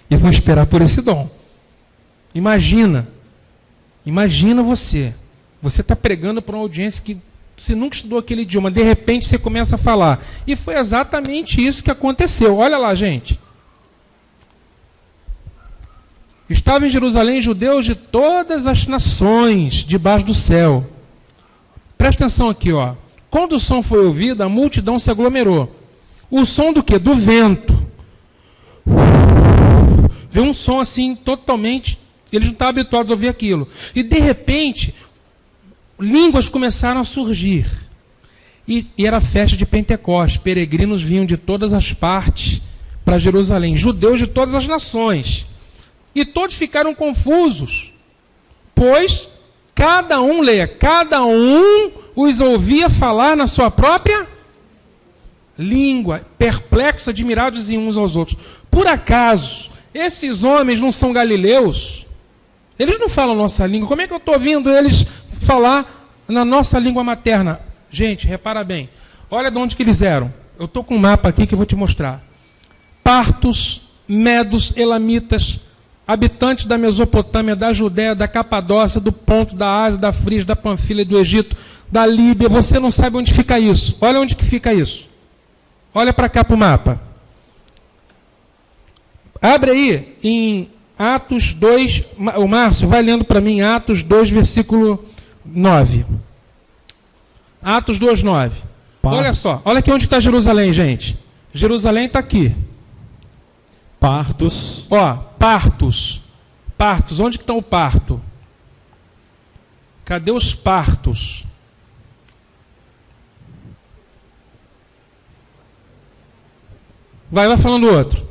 E vão esperar por esse dom. Imagina você. Você está pregando para uma audiência que você nunca estudou aquele idioma, de repente você começa a falar. E foi exatamente isso que aconteceu. Olha lá, gente. Estavam em Jerusalém judeus de todas as nações debaixo do céu. Presta atenção aqui, ó. Quando o som foi ouvido, a multidão se aglomerou. O som do quê? Do vento. Veio um som assim, totalmente... Eles não estavam habituados a ouvir aquilo. E, de repente, línguas começaram a surgir. E era a festa de Pentecostes. Peregrinos vinham de todas as partes para Jerusalém. Judeus de todas as nações. E todos ficaram confusos. Pois, cada um os ouvia falar na sua própria língua. Perplexos, admirados uns aos outros. Por acaso, esses homens não são galileus? Eles não falam nossa língua. Como é que eu estou ouvindo eles falar na nossa língua materna? Gente, repara bem. Olha de onde que eles eram. Eu estou com um mapa aqui que eu vou te mostrar. Partos, medos, elamitas, habitantes da Mesopotâmia, da Judéia, da Capadócia, do Ponto, da Ásia, da Frígia, da Panfilha, do Egito, da Líbia. Você não sabe onde fica isso. Olha onde que fica isso. Olha para cá para o mapa. Abre aí em Atos 2, o Márcio vai lendo para mim Atos 2, versículo 9. Atos 2, 9. Olha só, olha aqui onde está Jerusalém, gente. Jerusalém está aqui. Partos. Ó, Partos. Partos, onde que está o parto? Cadê os partos? Vai falando outro.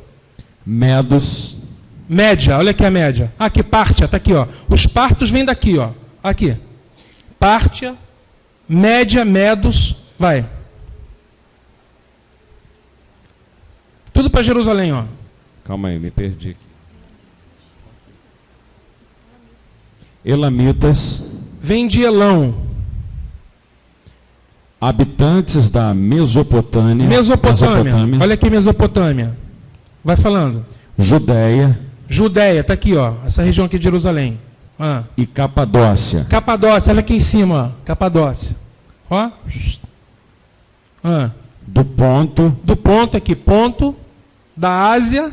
Medos. Média, olha aqui a média. Aqui, Pártia, está aqui, ó. Os partos vêm daqui, ó. Aqui. Pártia, média, medos, vai. Tudo para Jerusalém, ó. Calma aí, me perdi aqui. Elamitas. Vem de Elão. Habitantes da Mesopotâmia. Mesopotâmia. Olha aqui, Mesopotâmia. Vai falando. Judéia. Judéia, está aqui, ó. Essa região aqui de Jerusalém. E Capadócia. Capadócia, olha aqui em cima, ó. Capadócia. Ó. Do Ponto. Do Ponto aqui, Ponto. Da Ásia.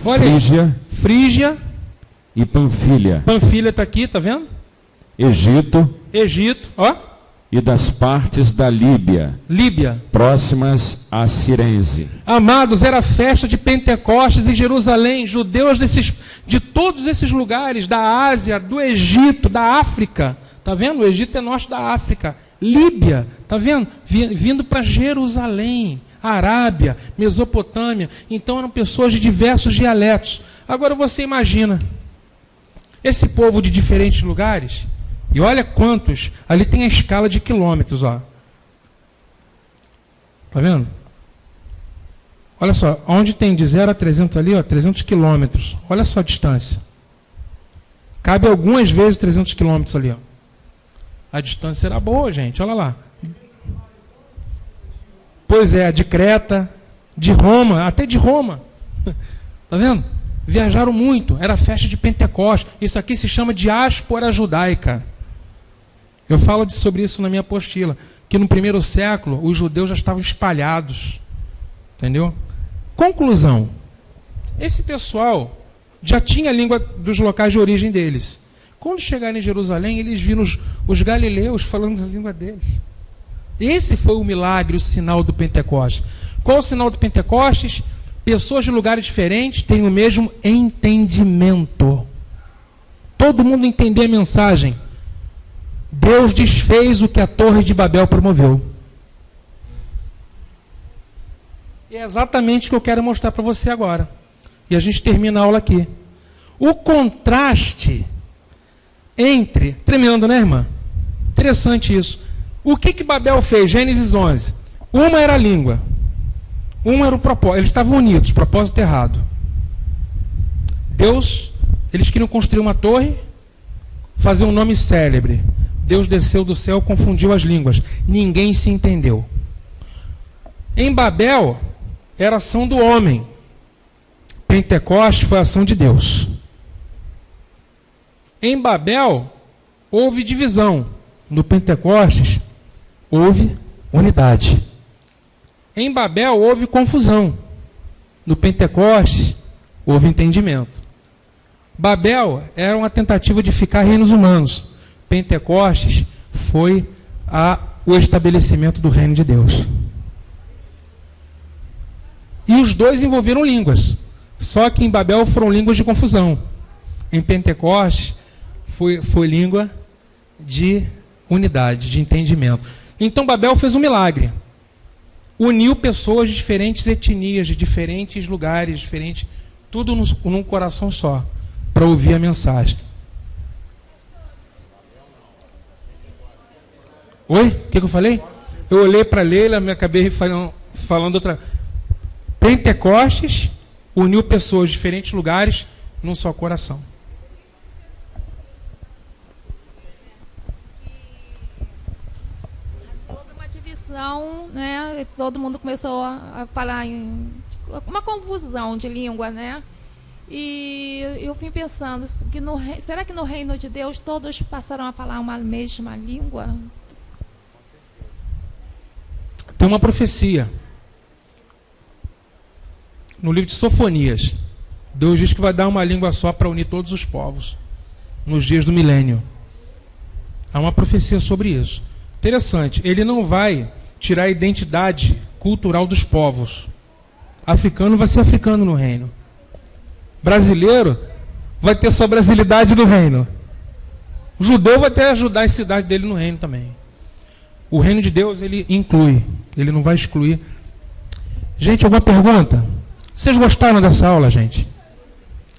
Olha Frígia. aí. Frígia. E Panfilha. Panfilha está aqui, tá vendo? Egito. Egito, ó. E das partes da Líbia. Líbia. Próximas a Cirenze. Amados, era a festa de Pentecostes em Jerusalém. Judeus de todos esses lugares, da Ásia, do Egito, da África. Está vendo? O Egito é norte da África. Líbia, está vendo? Vindo para Jerusalém. Arábia, Mesopotâmia. Então eram pessoas de diversos dialetos. Agora você imagina. Esse povo de diferentes lugares... E olha quantos, ali tem a escala de quilômetros, ó. Tá vendo? Olha só, onde tem de 0 a 300 ali, ó, 300 quilômetros. Olha só a distância. Cabe algumas vezes 300 quilômetros ali, ó. A distância era boa, gente, olha lá. Pois é, de Creta, de Roma, até de Roma. Tá vendo? Viajaram muito, era a festa de Pentecostes. Isso aqui se chama diáspora judaica. Eu falo sobre isso na minha apostila, que no primeiro século os judeus já estavam espalhados. Entendeu? Conclusão. Esse pessoal já tinha a língua dos locais de origem deles. Quando chegaram em Jerusalém, eles viram os galileus falando a língua deles. Esse foi o milagre, o sinal do Pentecostes. Qual o sinal do Pentecostes? Pessoas de lugares diferentes têm o mesmo entendimento. Todo mundo entender a mensagem. Deus desfez o que a Torre de Babel promoveu. E é exatamente o que eu quero mostrar para você agora. E a gente termina a aula aqui. O contraste entre... Tremendo, né, irmã? Interessante isso. O que Babel fez? Gênesis 11. Uma era a língua. Um era o propósito. Eles estavam unidos, propósito errado. Deus, eles queriam construir uma torre, fazer um nome célebre. Deus desceu do céu, confundiu as línguas. Ninguém se entendeu. Em Babel, era ação do homem. Pentecostes foi a ação de Deus. Em Babel, houve divisão. No Pentecostes, houve unidade. Em Babel, houve confusão. No Pentecostes, houve entendimento. Babel era uma tentativa de ficar reinos humanos. Pentecostes foi o estabelecimento do reino de Deus. E os dois envolveram línguas. Só que em Babel foram línguas de confusão. Em Pentecostes foi língua de unidade, de entendimento. Então Babel fez um milagre. Uniu pessoas de diferentes etnias, de diferentes lugares, tudo num coração só, para ouvir a mensagem. Oi? O que eu falei? Eu olhei para Leila, me acabei falando outra. Pentecostes uniu pessoas de diferentes lugares num só coração. Houve uma divisão, né? Todo mundo começou a falar em uma confusão de língua, né? E eu fui pensando que será que no reino de Deus todos passaram a falar uma mesma língua? Tem uma profecia no livro de Sofonias. Deus diz que vai dar uma língua só para unir todos os povos nos dias do milênio. Há uma profecia sobre isso. Interessante, ele não vai tirar a identidade cultural dos povos. Africano vai ser africano no reino. Brasileiro vai ter sua brasilidade no reino. O judeu vai ter a judaicidade dele no reino também. O reino de Deus, ele inclui, ele não vai excluir. Gente, alguma pergunta? Vocês gostaram dessa aula, gente?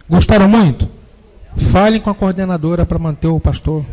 Gostaram muito? Falem com a coordenadora para manter o pastor.